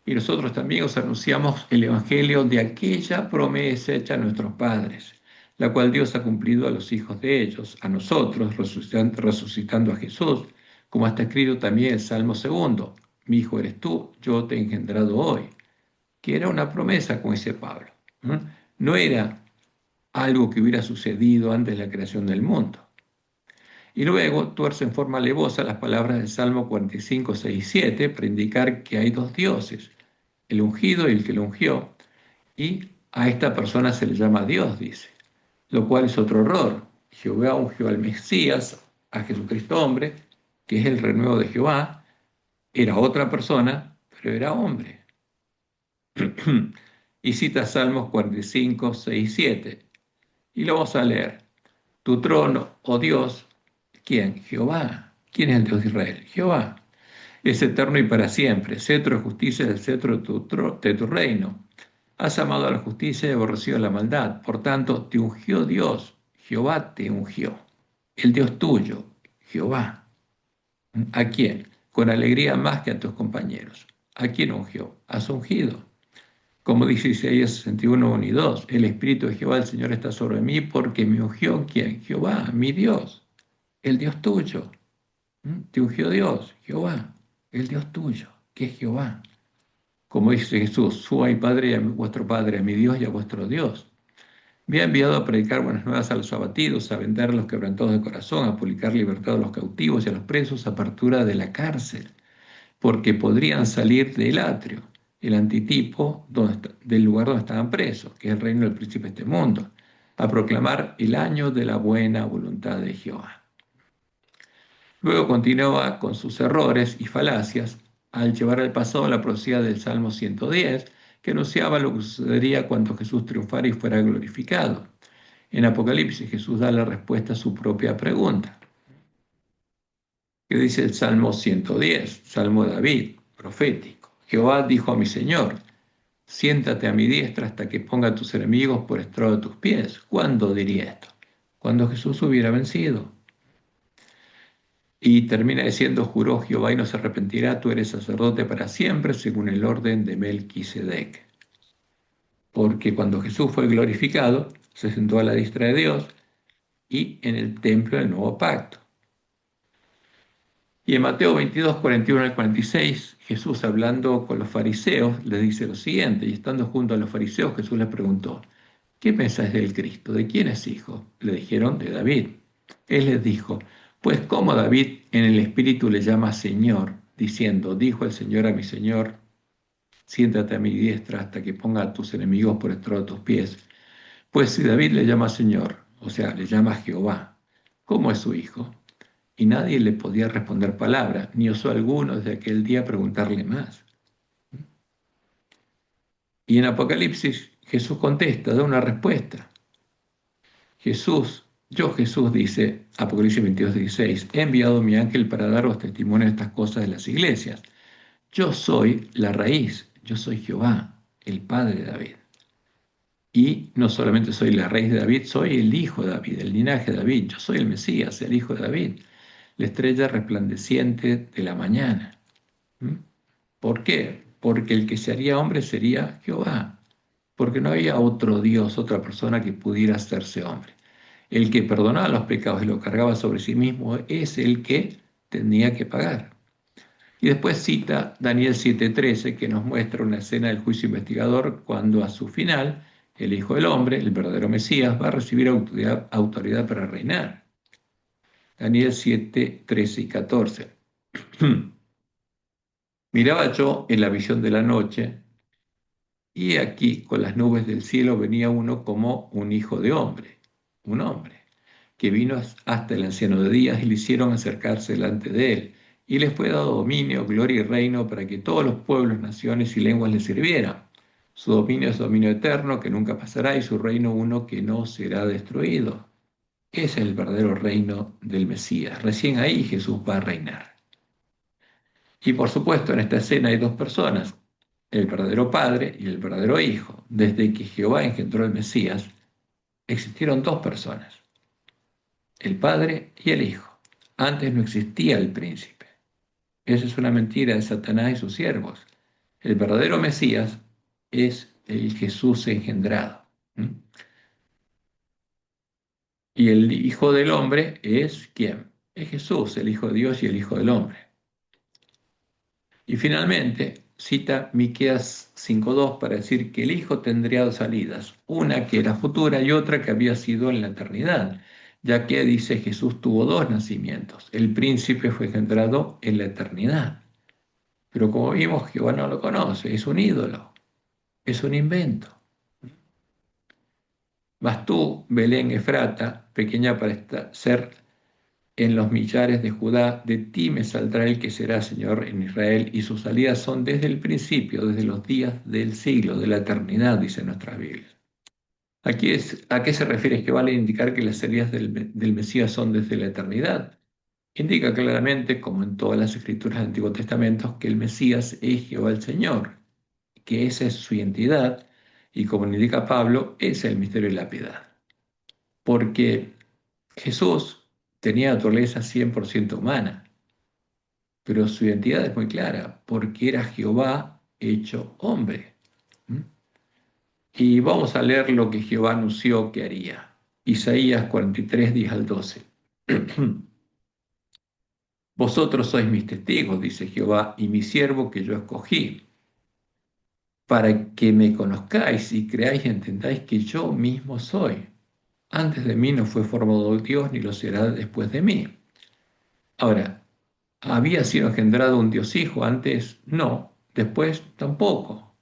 Y nosotros también os anunciamos el Evangelio de aquella promesa hecha a nuestros padres, la cual Dios ha cumplido a los hijos de ellos, a nosotros, resucitando a Jesús, como está escrito también el Salmo segundo, mi hijo eres tú, yo te he engendrado hoy, que era una promesa, como dice Pablo. ¿No? No era algo que hubiera sucedido antes de la creación del mundo. Y luego tuerce en forma alevosa las palabras del Salmo 45, 6 y 7 para indicar que hay dos dioses, el ungido y el que lo ungió, y a esta persona se le llama Dios, dice, lo cual es otro error. Jehová ungió al Mesías, a Jesucristo hombre, que es el renuevo de Jehová, era otra persona, pero era hombre. Y cita Salmos 45, 6 y 7. Y lo vamos a leer. Tu trono, oh Dios, ¿quién? Jehová. ¿Quién es el Dios de Israel? Jehová. Es eterno y para siempre. Cetro de justicia es el cetro de tu reino. Has amado a la justicia y aborrecido a la maldad. Por tanto, te ungió Dios. Jehová te ungió. El Dios tuyo, Jehová. ¿A quién? Con alegría más que a tus compañeros. ¿A quién ungió? Has ungido. Como dice Isaías 61, 1 y 2, el Espíritu de Jehová, el Señor, está sobre mí porque me ungió, ¿quién? Jehová, mi Dios, el Dios tuyo. Te ungió Dios, Jehová, el Dios tuyo, que es Jehová. Como dice Jesús, su ay Padre, y a vuestro Padre, a mi Dios y a vuestro Dios. Me ha enviado a predicar buenas nuevas a los abatidos, a vender a los quebrantados de corazón, a publicar libertad a los cautivos y a los presos, apertura de la cárcel, porque podrían salir del atrio, el antitipo del lugar donde estaban presos, que es el reino del príncipe de este mundo, a proclamar el año de la buena voluntad de Jehová. Luego continúa con sus errores y falacias al llevar al pasado la profecía del Salmo 110, que anunciaba lo que sucedería cuando Jesús triunfara y fuera glorificado. En Apocalipsis Jesús da la respuesta a su propia pregunta, que dice el Salmo 110, Salmo de David, profético. Jehová dijo a mi Señor, siéntate a mi diestra hasta que ponga a tus enemigos por estrado de tus pies. ¿Cuándo diría esto? Cuando Jesús hubiera vencido. Y termina diciendo, juró Jehová y no se arrepentirá, tú eres sacerdote para siempre, según el orden de Melquisedec. Porque cuando Jesús fue glorificado, se sentó a la diestra de Dios y en el templo del nuevo pacto. Y en Mateo 22, 41 al 46, Jesús hablando con los fariseos les dice lo siguiente, y estando junto a los fariseos, Jesús les preguntó, ¿qué pensáis del Cristo? ¿De quién es hijo? Le dijeron, de David. Él les dijo, pues como David en el Espíritu le llama Señor, diciendo, dijo el Señor a mi Señor, siéntate a mi diestra hasta que ponga a tus enemigos por estrado de tus pies. Pues si David le llama Señor, o sea, le llama Jehová. ¿Cómo es su hijo? Y nadie le podía responder palabra, ni osó alguno desde aquel día preguntarle más. Y en Apocalipsis Jesús contesta, da una respuesta. Jesús dice, Apocalipsis 22:16, he enviado mi ángel para daros testimonio de estas cosas de las iglesias. Yo soy la raíz, yo soy Jehová, el Padre de David. Y no solamente soy la raíz de David, soy el hijo de David, el linaje de David. Yo soy el Mesías, el hijo de David, la estrella resplandeciente de la mañana. ¿Mm? ¿Por qué? Porque el que se haría hombre sería Jehová, porque no había otro Dios, otra persona que pudiera hacerse hombre. El que perdonaba los pecados y los cargaba sobre sí mismo es el que tenía que pagar. Y después cita Daniel 7:13, que nos muestra una escena del juicio investigador cuando a su final el Hijo del Hombre, el verdadero Mesías, va a recibir autoridad para reinar. Daniel 7:13 y 14. Miraba yo en la visión de la noche, y aquí con las nubes del cielo venía uno como un hijo de hombre, un hombre, que vino hasta el anciano de días y le hicieron acercarse delante de él. Y les fue dado dominio, gloria y reino para que todos los pueblos, naciones y lenguas le sirvieran. Su dominio es dominio eterno que nunca pasará y su reino uno que no será destruido. Ese es el verdadero reino del Mesías. Recién ahí Jesús va a reinar. Y por supuesto, en esta escena hay dos personas, el verdadero Padre y el verdadero Hijo. Desde que Jehová engendró al Mesías, existieron dos personas, el Padre y el Hijo. Antes no existía el príncipe. Esa es una mentira de Satanás y sus siervos. El verdadero Mesías es el Jesús engendrado. ¿Mm? Y el Hijo del Hombre es ¿quién? Es Jesús, el Hijo de Dios y el Hijo del Hombre. Y finalmente cita Miqueas 5:2 para decir que el Hijo tendría dos salidas, una que era futura y otra que había sido en la eternidad, ya que dice Jesús tuvo dos nacimientos. El príncipe fue engendrado en la eternidad, pero como vimos, Jehová no lo conoce, es un ídolo, es un invento. Mas tú, Belén Efrata, pequeña para ser en los millares de Judá, de ti me saldrá el que será Señor en Israel, y sus salidas son desde el principio, desde los días del siglo, de la eternidad, dice nuestra Biblia. ¿A qué se refiere? Que vale indicar que las salidas del Mesías son desde la eternidad. Indica claramente, como en todas las escrituras del Antiguo Testamento, que el Mesías es Jehová el Señor, que esa es su identidad, y como indica Pablo, es el misterio de la piedad. Porque Jesús tenía naturaleza 100% humana, pero su identidad es muy clara, porque era Jehová hecho hombre. ¿Mm? Y vamos a leer lo que Jehová anunció que haría. Isaías 43, 10 al 12. Vosotros sois mis testigos, dice Jehová, y mi siervo que yo escogí, para que me conozcáis y creáis y entendáis que yo mismo soy. Antes de mí no fue formado Dios, ni lo será después de mí. Ahora, ¿había sido engendrado un Dios hijo antes? No, después tampoco.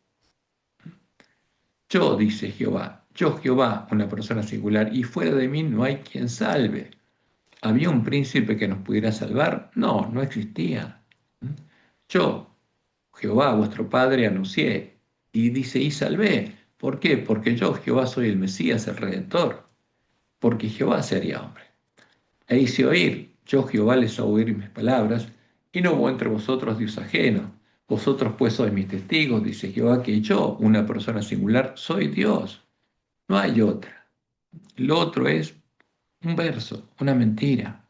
Yo, dice Jehová, yo Jehová, una persona singular, y fuera de mí no hay quien salve. ¿Había un príncipe que nos pudiera salvar? No, no existía. Yo, Jehová, vuestro Padre, anuncié, y dice, y salvé. ¿Por qué? Porque yo, Jehová, soy el Mesías, el Redentor, porque Jehová se haría hombre. E hice oír, yo Jehová les oír mis palabras, y no hubo entre vosotros Dios ajeno. Vosotros pues sois mis testigos, dice Jehová, que yo, una persona singular, soy Dios. No hay otra. Lo otro es un verso, una mentira.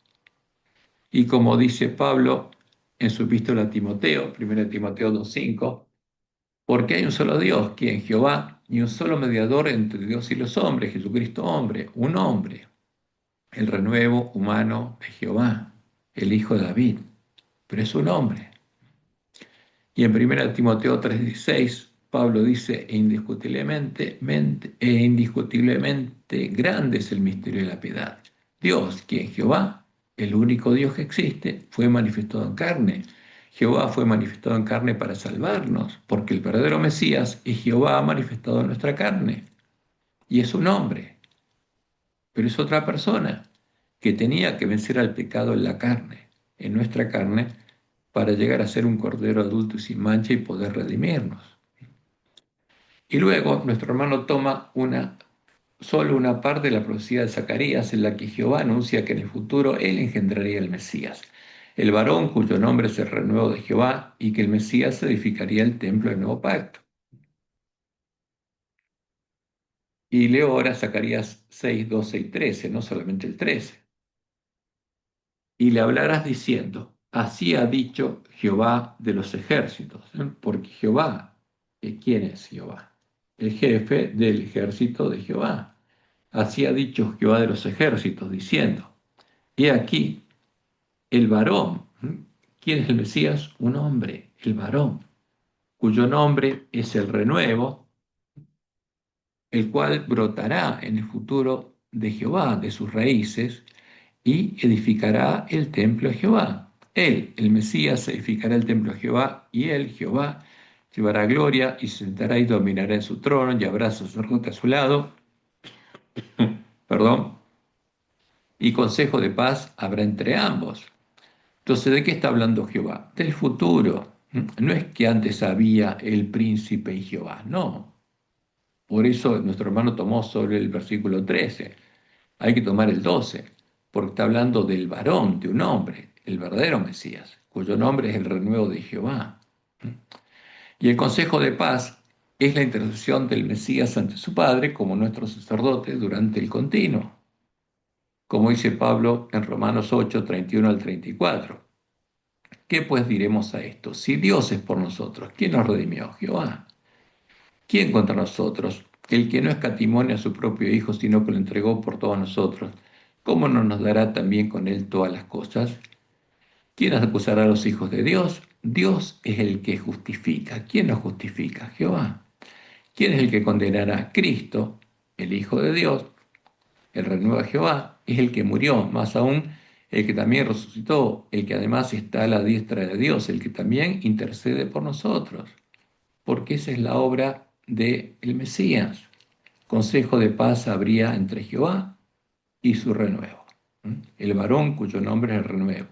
Y como dice Pablo en su epístola a Timoteo, 1 Timoteo 2:5, porque hay un solo Dios, quien Jehová, y un solo mediador entre Dios y los hombres, Jesucristo hombre, un hombre, el renuevo humano de Jehová, el Hijo de David, pero es un hombre. Y en 1 Timoteo 3:16, Pablo dice, e indiscutiblemente grande es el misterio de la piedad. Dios, quien Jehová, el único Dios que existe, fue manifestado en carne. Jehová fue manifestado en carne para salvarnos, porque el verdadero Mesías es Jehová manifestado en nuestra carne. Y es un hombre, pero es otra persona que tenía que vencer al pecado en la carne, en nuestra carne, para llegar a ser un cordero adulto y sin mancha y poder redimirnos. Y luego nuestro hermano toma solo una parte de la profecía de Zacarías en la que Jehová anuncia que en el futuro él engendraría el Mesías, el varón cuyo nombre es el renuevo de Jehová y que el Mesías edificaría el templo del nuevo pacto. Y leo ahora Zacarías 6, 12 y 13, no solamente el 13. Y le hablarás diciendo, así ha dicho Jehová de los ejércitos, ¿eh? Porque Jehová, ¿quién es Jehová? El jefe del ejército de Jehová. Así ha dicho Jehová de los ejércitos, diciendo, he aquí el varón. ¿Quién es el Mesías? Un hombre, el varón, cuyo nombre es el renuevo, el cual brotará en el futuro de Jehová, de sus raíces, y edificará el templo de Jehová. Él, el Mesías, edificará el templo de Jehová, y él, Jehová, llevará gloria y se sentará y dominará en su trono, y habrá sacerdote a su lado, perdón, y consejo de paz habrá entre ambos. Entonces, ¿de qué está hablando Jehová? Del futuro. No es que antes había el príncipe y Jehová, no. Por eso nuestro hermano tomó sobre el versículo 13. Hay que tomar el 12, porque está hablando del varón, de un hombre, el verdadero Mesías, cuyo nombre es el renuevo de Jehová. Y el consejo de paz es la intercesión del Mesías ante su Padre como nuestro sacerdote durante el continuo, como dice Pablo en Romanos 8, 31 al 34. ¿Qué pues diremos a esto? Si Dios es por nosotros, ¿quién nos redimió? Jehová. ¿Quién contra nosotros? El que no escatimó ni a su propio Hijo, sino que lo entregó por todos nosotros. ¿Cómo no nos dará también con él todas las cosas? ¿Quién acusará a los hijos de Dios? Dios es el que justifica. ¿Quién nos justifica? Jehová. ¿Quién es el que condenará? Cristo, el Hijo de Dios, el renueva Jehová, es el que murió, más aún el que también resucitó, el que además está a la diestra de Dios, el que también intercede por nosotros, porque esa es la obra del Mesías. Consejo de paz habría entre Jehová y su renuevo, el varón cuyo nombre es el renuevo.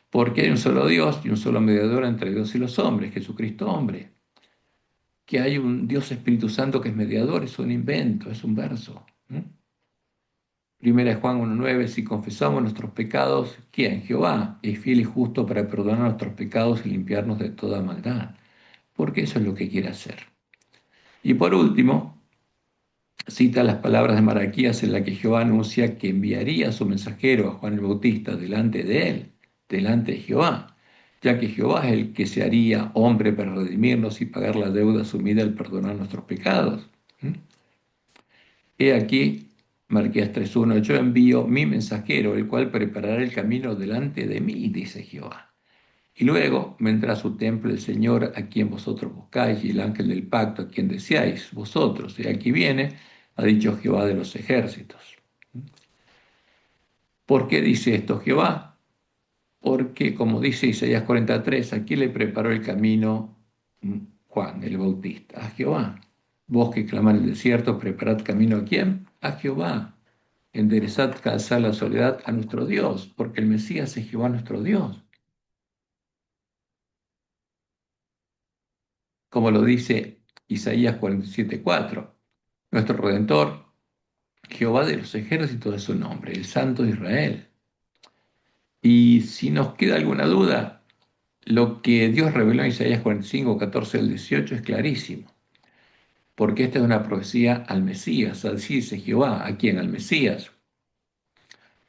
Porque hay un solo Dios y un solo mediador entre Dios y los hombres, Jesucristo hombre. Que hay un Dios Espíritu Santo que es mediador, es un invento, es un verso. Primera de Juan 1.9, si confesamos nuestros pecados, ¿quién? Jehová es fiel y justo para perdonar nuestros pecados y limpiarnos de toda maldad, porque eso es lo que quiere hacer. Y por último, cita las palabras de Malaquías en la que Jehová anuncia que enviaría a su mensajero a Juan el Bautista delante de él, delante de Jehová, ya que Jehová es el que se haría hombre para redimirnos y pagar la deuda asumida al perdonar nuestros pecados. He aquí, Malaquías 3.1, yo envío mi mensajero, el cual preparará el camino delante de mí, dice Jehová. Y luego vendrá a su templo el Señor a quien vosotros buscáis y el ángel del pacto a quien deseáis vosotros. Y aquí viene, ha dicho Jehová de los ejércitos. ¿Por qué dice esto Jehová? Porque, como dice Isaías 43, aquí le preparó el camino Juan el Bautista, a Jehová. Vos que clamás en el desierto, preparad camino a quién? A Jehová. Enderezad, calzad la soledad a nuestro Dios, porque el Mesías es Jehová nuestro Dios. Como lo dice Isaías 47:4. Nuestro Redentor, Jehová de los ejércitos es su nombre, el Santo de Israel. Y si nos queda alguna duda, lo que Dios reveló en Isaías 45, 14 al 18 es clarísimo, porque esta es una profecía al Mesías, así dice Jehová, ¿a quién? Al Mesías.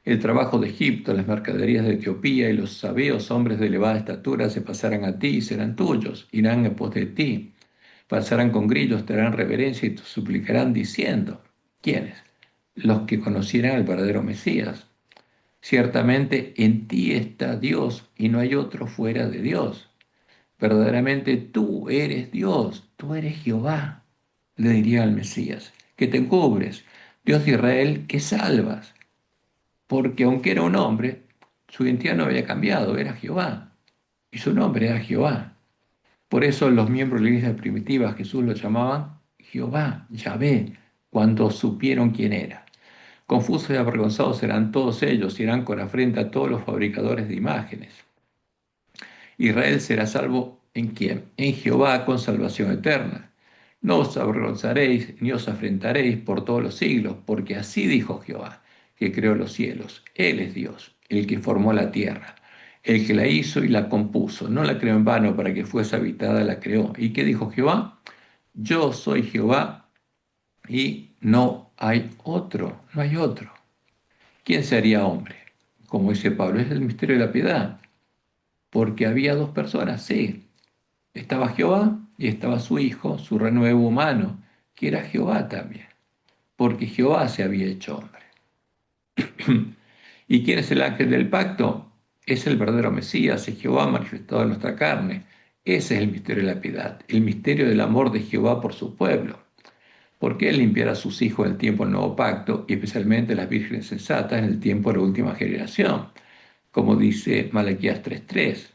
El trabajo de Egipto, las mercaderías de Etiopía y los sabeos hombres de elevada estatura se pasarán a ti y serán tuyos, irán en pos de ti, pasarán con grillos, te harán reverencia y te suplicarán diciendo, ¿quiénes? Los que conocieran al verdadero Mesías. Ciertamente en ti está Dios y no hay otro fuera de Dios. Verdaderamente tú eres Dios, tú eres Jehová, le diría al Mesías, que te encubres, Dios de Israel, que salvas, porque aunque era un hombre, su identidad no había cambiado, era Jehová, y su nombre era Jehová. Por eso los miembros de la iglesia primitiva Jesús lo llamaban Jehová, Yahvé, cuando supieron quién era. Confusos y avergonzados serán todos ellos, irán con afrenta a todos los fabricadores de imágenes. Israel será salvo ¿en quién? En Jehová con salvación eterna. No os avergonzaréis ni os afrentaréis por todos los siglos, porque así dijo Jehová, que creó los cielos. Él es Dios, el que formó la tierra, el que la hizo y la compuso. No la creó en vano para que fuese habitada, la creó. ¿Y qué dijo Jehová? Yo soy Jehová y no hay otro, no hay otro. ¿Quién se haría hombre? Como dice Pablo, es el misterio de la piedad, porque había dos personas, sí. Estaba Jehová y estaba su hijo, su renuevo humano, que era Jehová también, porque Jehová se había hecho hombre. ¿Y quién es el ángel del pacto? Es el verdadero Mesías, es Jehová manifestado en nuestra carne. Ese es el misterio de la piedad, el misterio del amor de Jehová por su pueblo. Porque Él limpiará a sus hijos en el tiempo del nuevo pacto, y especialmente las vírgenes sensatas en el tiempo de la última generación, como dice Malaquías 3:3.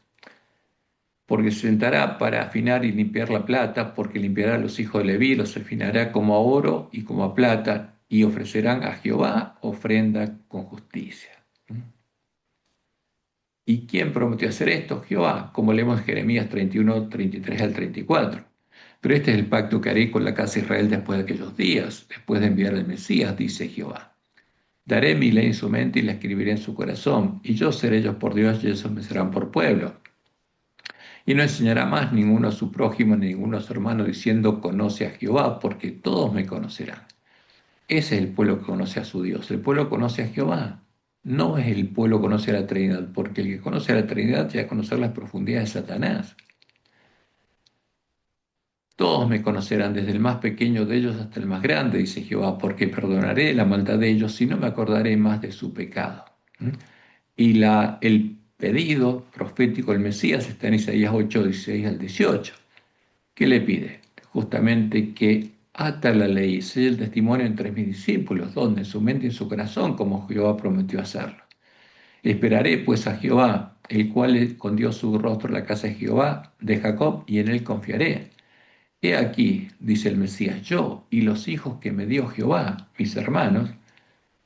Porque se sentará para afinar y limpiar la plata, porque limpiará a los hijos de Leví, los afinará como a oro y como a plata, y ofrecerán a Jehová ofrenda con justicia. ¿Y quién prometió hacer esto? Jehová, como leemos en Jeremías 31, 33 al 34. Pero este es el pacto que haré con la casa de Israel después de aquellos días, después de enviar al Mesías, dice Jehová. Daré mi ley en su mente y la escribiré en su corazón, y yo seré ellos por Dios y ellos me serán por pueblo. Y no enseñará más ninguno a su prójimo ni ninguno a su hermano diciendo conoce a Jehová, porque todos me conocerán. Ese es el pueblo que conoce a su Dios. El pueblo conoce a Jehová. No es el pueblo que conoce a la Trinidad, porque el que conoce a la Trinidad ya conocer las profundidades de Satanás. Todos me conocerán, desde el más pequeño de ellos hasta el más grande, dice Jehová, porque perdonaré la maldad de ellos y no me acordaré más de su pecado. ¿Mm? Y el pedido profético del Mesías está en Isaías 8, 16 al 18. ¿Qué le pide? Justamente que ata la ley y selle el testimonio entre mis discípulos, donde en su mente y en su corazón, como Jehová prometió hacerlo. Esperaré pues a Jehová, el cual escondió su rostro en la casa de Jehová, de Jacob, y en él confiaré. He aquí, dice el Mesías, yo y los hijos que me dio Jehová, mis hermanos,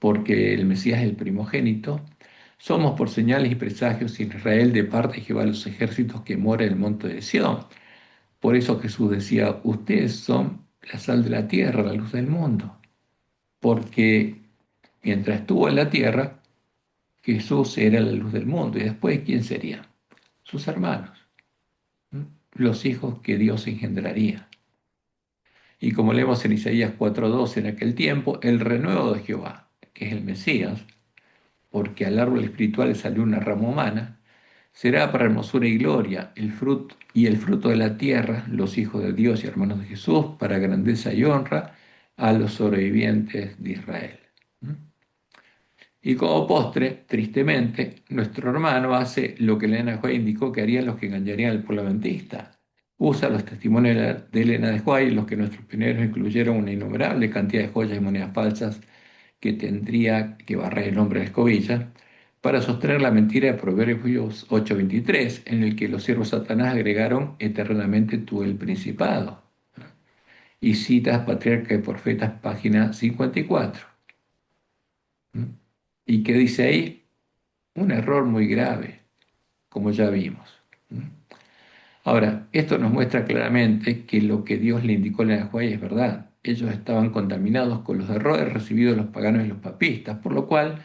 porque el Mesías es el primogénito, somos por señales y presagios en Israel de parte de Jehová los ejércitos que mora en el monte de Sión. Por eso Jesús decía, ustedes son la sal de la tierra, la luz del mundo, porque mientras estuvo en la tierra, Jesús era la luz del mundo. ¿Y después quién sería? Sus hermanos, ¿m? Los hijos que Dios engendraría. Y como leemos en Isaías 4:12, en aquel tiempo, el renuevo de Jehová, que es el Mesías, porque al árbol espiritual le salió una rama humana, será para hermosura y gloria el fruto de la tierra, los hijos de Dios y hermanos de Jesús, para grandeza y honra a los sobrevivientes de Israel. ¿Mm? Y como postre, tristemente, nuestro hermano hace lo que Elena de White indicó que harían los que engañarían al pueblo adventista. Usa los testimonios de Elena de White, en los que nuestros pioneros incluyeron una innumerable cantidad de joyas y monedas falsas que tendría que barrer el hombre de escobilla, para sostener la mentira de Proverbios 8:23, en el que los siervos de Satanás agregaron eternamente tú el principado. Y citas Patriarca y Profetas, página 54. ¿Mm? ¿Y qué dice ahí? Un error muy grave, como ya vimos. ¿Mm? Ahora, esto nos muestra claramente que lo que Dios le indicó a la Juárez es verdad. Ellos estaban contaminados con los errores recibidos de los paganos y los papistas, por lo cual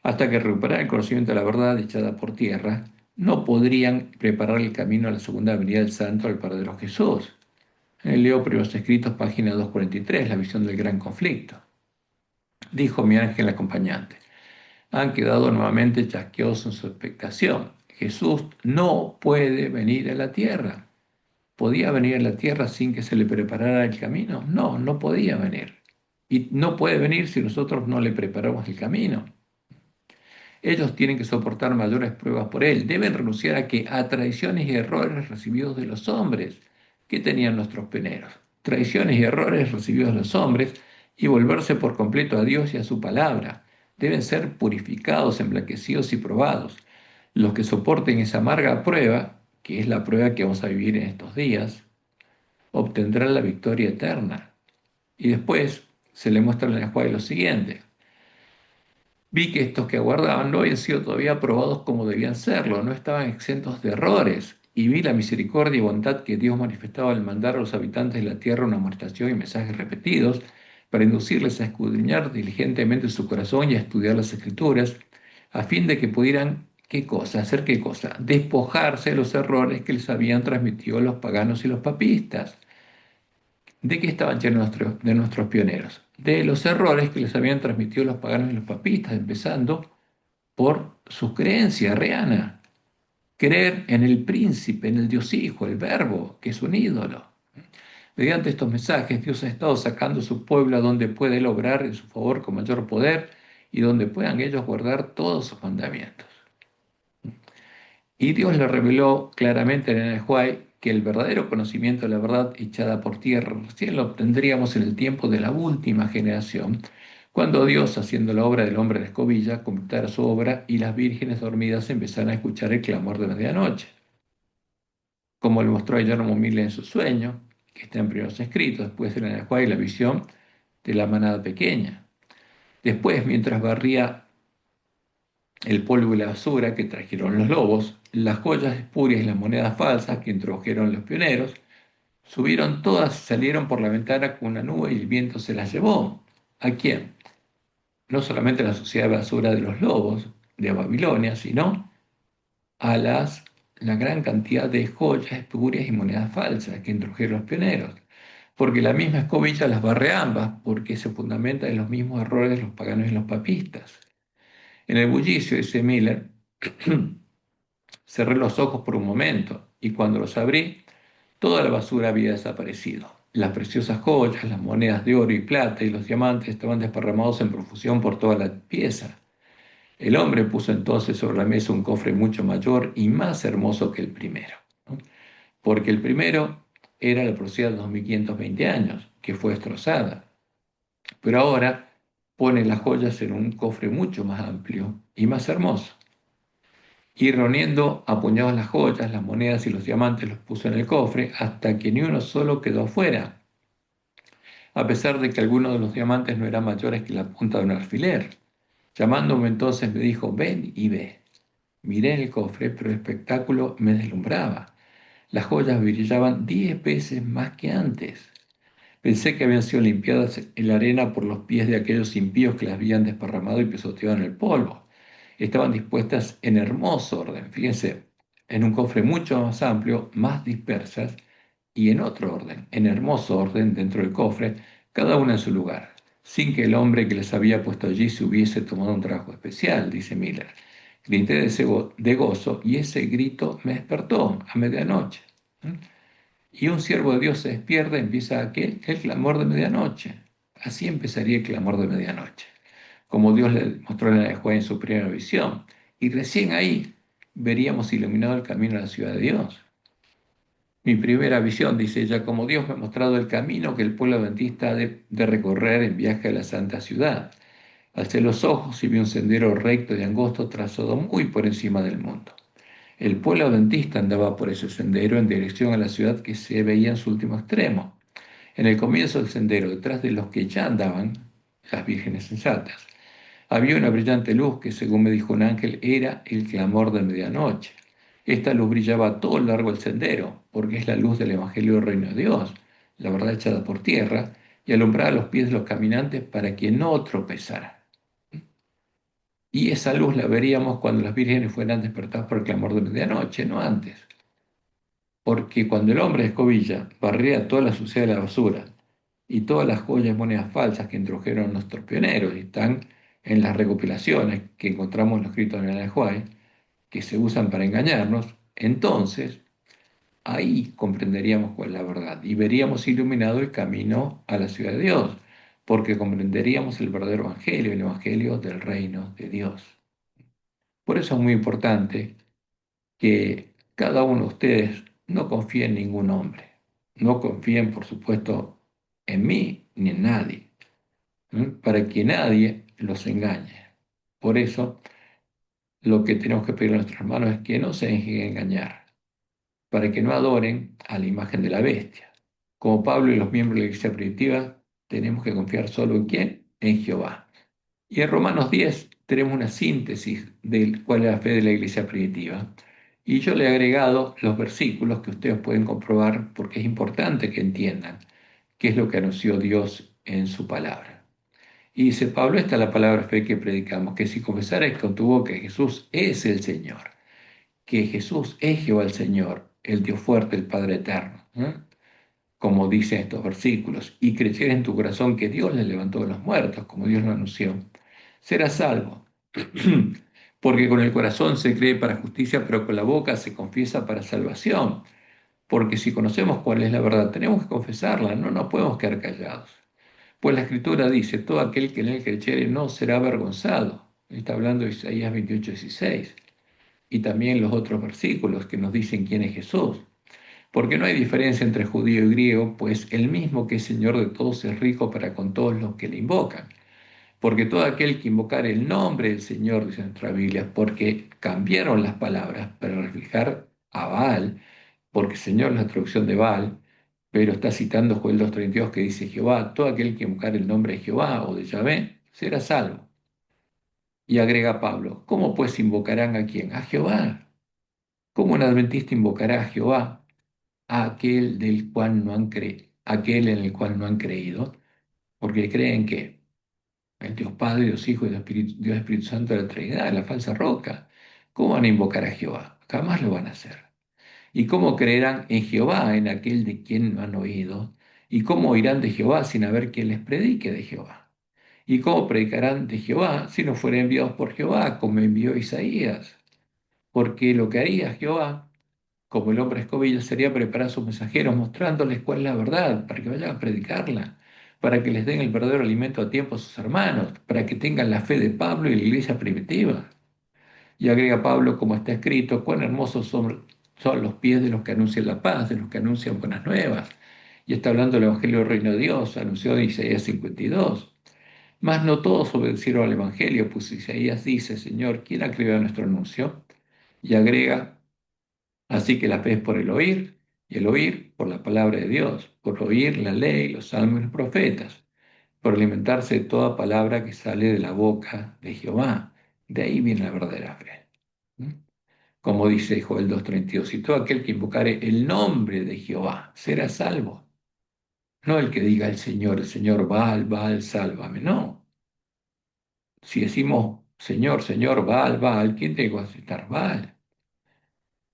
hasta que recuperaran el conocimiento de la verdad echada por tierra, no podrían preparar el camino a la segunda venida del Santo al paradero Jesús. Leo Primeros Escritos, página 243, la visión del gran conflicto. Dijo mi ángel acompañante, han quedado nuevamente chasqueados en su expectación. Jesús no puede venir a la tierra. ¿Podía venir a la tierra sin que se le preparara el camino? No, no podía venir. Y no puede venir si nosotros no le preparamos el camino. Ellos tienen que soportar mayores pruebas por él. Deben renunciar a traiciones y errores recibidos de los hombres que tenían nuestros pioneros. Traiciones y errores recibidos de los hombres y volverse por completo a Dios y a su palabra. Deben ser purificados, emblanquecidos y probados. Los que soporten esa amarga prueba, que es la prueba que vamos a vivir en estos días, obtendrán la victoria eterna. Y después se le muestra en el lenguaje lo siguiente. Vi que estos que aguardaban no habían sido todavía aprobados como debían serlo, no estaban exentos de errores, y vi la misericordia y bondad que Dios manifestaba al mandar a los habitantes de la tierra una amonestación y mensajes repetidos para inducirles a escudriñar diligentemente su corazón y a estudiar las Escrituras, a fin de que pudieran, ¿qué cosa? ¿Hacer qué cosa? Despojarse de los errores que les habían transmitido los paganos y los papistas. ¿De qué estaban llenos de nuestros pioneros? De los errores que les habían transmitido los paganos y los papistas, empezando por su creencia arriana, creer en el príncipe, en el Dios Hijo, el Verbo, que es un ídolo. Mediante estos mensajes, Dios ha estado sacando a su pueblo a donde puede él obrar en su favor con mayor poder y donde puedan ellos guardar todos sus mandamientos. Y Dios le reveló claramente en el Huay que el verdadero conocimiento de la verdad echada por tierra recién lo obtendríamos en el tiempo de la última generación, cuando Dios, haciendo la obra del hombre de escobilla, completara su obra y las vírgenes dormidas empezaran a escuchar el clamor de medianoche, como le mostró a Guillermo Mille en su sueño, que está en primeros escritos, después en el Huay la visión de la manada pequeña. Después, mientras barría el polvo y la basura que trajeron los lobos, las joyas espurias y las monedas falsas que introdujeron los pioneros, subieron todas y salieron por la ventana con una nube y el viento se las llevó. ¿A quién? No solamente a la sociedad de basura de los lobos de Babilonia, sino a la gran cantidad de joyas espurias y monedas falsas que introdujeron los pioneros. Porque la misma escobilla las barre ambas, porque se fundamenta en los mismos errores de los paganos y los papistas. En el bullicio, dice Miller, cerré los ojos por un momento y cuando los abrí, toda la basura había desaparecido. Las preciosas joyas, las monedas de oro y plata y los diamantes estaban desparramados en profusión por toda la pieza. El hombre puso entonces sobre la mesa un cofre mucho mayor y más hermoso que el primero, ¿no? Porque el primero era la profecía de 2520 años, que fue destrozada. Pero ahora pone las joyas en un cofre mucho más amplio y más hermoso. Y reuniendo a puñados las joyas, las monedas y los diamantes los puso en el cofre hasta que ni uno solo quedó afuera, a pesar de que algunos de los diamantes no eran mayores que la punta de un alfiler. Llamándome entonces me dijo, ven y ve. Miré el cofre, pero el espectáculo me deslumbraba. Las joyas brillaban 10 veces más que antes. Pensé que habían sido limpiadas en la arena por los pies de aquellos impíos que las habían desparramado y pisoteado en el polvo. Estaban dispuestas en hermoso orden, fíjense, en un cofre mucho más amplio, más dispersas, y en otro orden, en hermoso orden dentro del cofre, cada una en su lugar, sin que el hombre que les había puesto allí se hubiese tomado un trabajo especial, dice Miller. Grité de gozo y ese grito me despertó a medianoche. ¿Mm? Y un siervo de Dios se despierta y empieza el clamor de medianoche. Así empezaría el clamor de medianoche, como Dios le mostró en la en su primera visión. Y recién ahí veríamos iluminado el camino a la ciudad de Dios. Mi primera visión, dice ella, como Dios me ha mostrado el camino que el pueblo adventista ha de recorrer en viaje a la santa ciudad. Alcé los ojos y vi un sendero recto y angosto trazado muy por encima del mundo. El pueblo adventista andaba por ese sendero en dirección a la ciudad que se veía en su último extremo. En el comienzo del sendero, detrás de los que ya andaban, las vírgenes sensatas, había una brillante luz que, según me dijo un ángel, era el clamor de medianoche. Esta luz brillaba a todo lo largo del sendero, porque es la luz del Evangelio del Reino de Dios, la verdad echada por tierra, y alumbraba los pies de los caminantes para que no tropezaran. Y esa luz la veríamos cuando las vírgenes fueran despertadas por el clamor de medianoche, no antes. Porque cuando el hombre de escobilla barría toda la suciedad de la basura y todas las joyas y monedas falsas que introdujeron nuestros pioneros y están en las recopilaciones que encontramos en los escritos de Anahuay, que se usan para engañarnos, entonces ahí comprenderíamos cuál es la verdad y veríamos iluminado el camino a la ciudad de Dios, porque comprenderíamos el verdadero evangelio, el evangelio del reino de Dios. Por eso es muy importante que cada uno de ustedes no confíe en ningún hombre, no confíen, por supuesto, en mí ni en nadie, para que nadie los engañe. Por eso, lo que tenemos que pedir a nuestros hermanos es que no se dejen engañar, para que no adoren a la imagen de la bestia. Como Pablo y los miembros de la iglesia primitiva, tenemos que confiar solo en quién, en Jehová. Y en Romanos 10 tenemos una síntesis de cuál es la fe de la iglesia primitiva. Y yo le he agregado los versículos que ustedes pueden comprobar porque es importante que entiendan qué es lo que anunció Dios en su palabra. Y dice Pablo, esta es la palabra fe que predicamos, que si confesarais con tu boca que Jesús es el Señor, que Jesús es Jehová el Señor, el Dios fuerte, el Padre eterno, ¿eh? Como dicen estos versículos, y creyeres en tu corazón que Dios le levantó de los muertos, como Dios lo anunció, serás salvo. Porque con el corazón se cree para justicia, pero con la boca se confiesa para salvación. Porque si conocemos cuál es la verdad, tenemos que confesarla, no nos podemos quedar callados. Pues la Escritura dice, todo aquel que en él creyere no será avergonzado. Está hablando de Isaías 28:16. Y también los otros versículos que nos dicen quién es Jesús. Porque no hay diferencia entre judío y griego, pues el mismo que es Señor de todos es rico para con todos los que le invocan. Porque todo aquel que invocare el nombre del Señor, dice nuestra Biblia, porque cambiaron las palabras para reflejar a Baal, porque Señor es la traducción de Baal, pero está citando Joel 2:32 que dice Jehová, todo aquel que invocare el nombre de Jehová o de Yahvé será salvo. Y agrega Pablo, ¿cómo pues invocarán a quién? A Jehová. ¿Cómo un adventista invocará a Jehová? A aquel del cual no han aquel en el cual no han creído, porque creen que el Dios Padre, Dios Hijo y Dios Espíritu Santo de la Trinidad, la falsa roca. ¿Cómo van a invocar a Jehová? Jamás lo van a hacer. ¿Y cómo creerán en Jehová, en aquel de quien no han oído? ¿Y cómo oirán de Jehová sin haber quien les predique de Jehová? ¿Y cómo predicarán de Jehová si no fueren enviados por Jehová, como envió Isaías? Porque lo que haría Jehová como el hombre escobillo, sería preparar a sus mensajeros mostrándoles cuál es la verdad, para que vayan a predicarla, para que les den el verdadero alimento a tiempo a sus hermanos, para que tengan la fe de Pablo y la iglesia primitiva. Y agrega Pablo, como está escrito, cuán hermosos son los pies de los que anuncian la paz, de los que anuncian buenas nuevas. Y está hablando del Evangelio del Reino de Dios, anunció en Isaías 52. Mas no todos obedecieron al Evangelio, pues Isaías dice, Señor, ¿quién ha creído a nuestro anuncio? Y agrega, así que la fe es por el oír, y el oír por la palabra de Dios, por oír la ley, los salmos y los profetas, por alimentarse de toda palabra que sale de la boca de Jehová. De ahí viene la verdadera fe. ¿Mm? Como dice Joel 2:32, y todo aquel que invocare el nombre de Jehová será salvo. No el que diga el Señor, Baal, Baal, sálvame. No. Si decimos Señor, Señor, Baal, Baal, ¿quién te va a aceptar? Baal.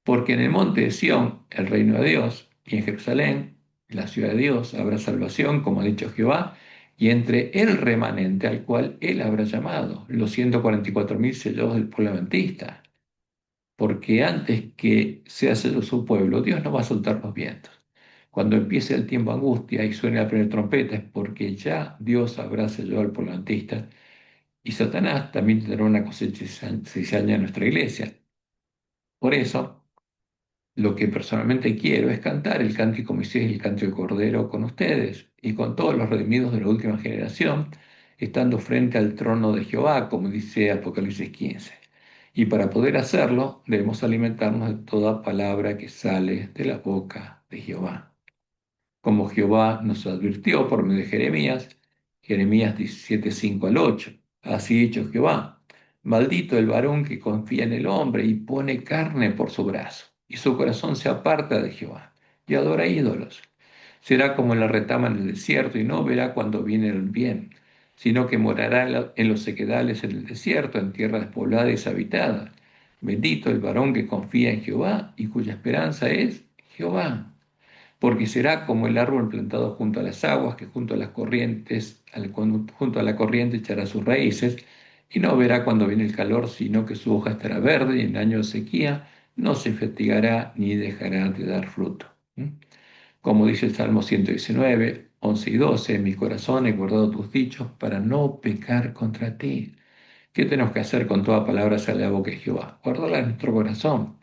Porque en el monte de Sión, el reino de Dios, y en Jerusalén, la ciudad de Dios, habrá salvación, como ha dicho Jehová, y entre el remanente al cual él habrá llamado, los 144.000 sellados del pueblo adventista. Porque antes que sea sellado su pueblo, Dios no va a soltar los vientos. Cuando empiece el tiempo de angustia y suene la primera trompeta, es porque ya Dios habrá sellado al pueblo adventista, y Satanás también tendrá una cosecha cizaña en nuestra iglesia. Por eso, lo que personalmente quiero es cantar el cántico de Moisés y el cántico de Cordero con ustedes y con todos los redimidos de la última generación, estando frente al trono de Jehová, como dice Apocalipsis 15. Y para poder hacerlo, debemos alimentarnos de toda palabra que sale de la boca de Jehová. Como Jehová nos advirtió por medio de Jeremías 17, 5 al 8. Así ha dicho Jehová, maldito el varón que confía en el hombre y pone carne por su brazo, y su corazón se aparta de Jehová, y adora ídolos. Será como la retama en el desierto, y no verá cuando viene el bien, sino que morará en los sequedales en el desierto, en tierra despoblada y deshabitada. Bendito el varón que confía en Jehová, y cuya esperanza es Jehová, porque será como el árbol plantado junto a las aguas, que junto a las corrientes, junto a la corriente echará sus raíces, y no verá cuando viene el calor, sino que su hoja estará verde, y en año de sequía no se fatigará ni dejará de dar fruto. ¿Mm? Como dice el Salmo 119, 11 y 12, en mi corazón he guardado tus dichos para no pecar contra ti. ¿Qué tenemos que hacer con toda palabra sale de la boca de Jehová? Guardarla en nuestro corazón.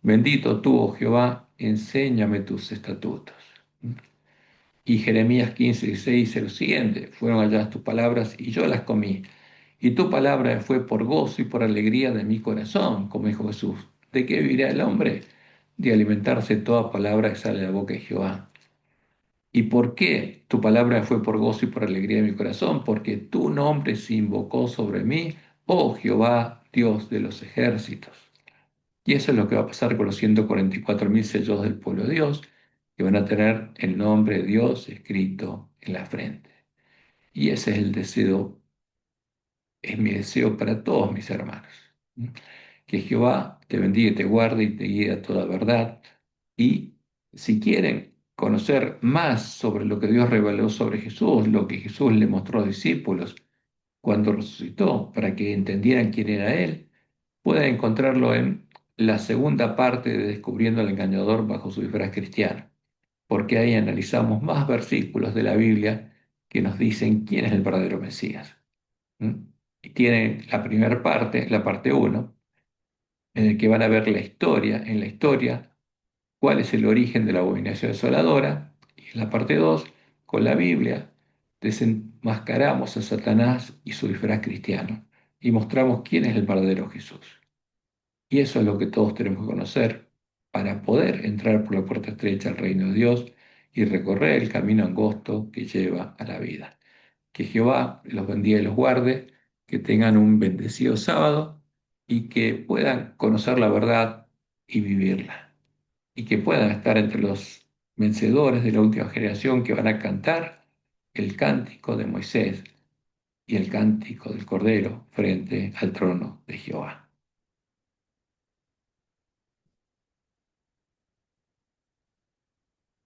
Bendito tú, oh Jehová, enséñame tus estatutos. Y Jeremías 15:16 dice lo siguiente, fueron halladas tus palabras y yo las comí. Y tu palabra fue por gozo y por alegría de mi corazón, como dijo Jesús. ¿De qué vivirá el hombre? De alimentarse toda palabra que sale de la boca de Jehová. ¿Y por qué tu palabra fue por gozo y por alegría de mi corazón? Porque tu nombre se invocó sobre mí, oh Jehová, Dios de los ejércitos. Y eso es lo que va a pasar con los 144.000 sellos del pueblo de Dios, que van a tener el nombre de Dios escrito en la frente. Y ese es el deseo, es mi deseo para todos mis hermanos. Que Jehová te bendiga y te guarde y te guíe a toda verdad. Y si quieren conocer más sobre lo que Dios reveló sobre Jesús, lo que Jesús le mostró a los discípulos cuando resucitó, para que entendieran quién era Él, pueden encontrarlo en la segunda parte de Descubriendo al Engañador bajo su disfraz cristiano, porque ahí analizamos más versículos de la Biblia que nos dicen quién es el verdadero Mesías. ¿Mm? Y tienen la primera parte, la parte uno, en el que van a ver la historia, en la historia, cuál es el origen de la abominación desoladora, y en la parte 2 con la Biblia, desenmascaramos a Satanás y su disfraz cristiano, y mostramos quién es el verdadero Jesús. Y eso es lo que todos tenemos que conocer para poder entrar por la puerta estrecha al reino de Dios y recorrer el camino angosto que lleva a la vida. Que Jehová los bendiga y los guarde, que tengan un bendecido sábado y que puedan conocer la verdad y vivirla. Y que puedan estar entre los vencedores de la última generación que van a cantar el cántico de Moisés y el cántico del Cordero frente al trono de Jehová.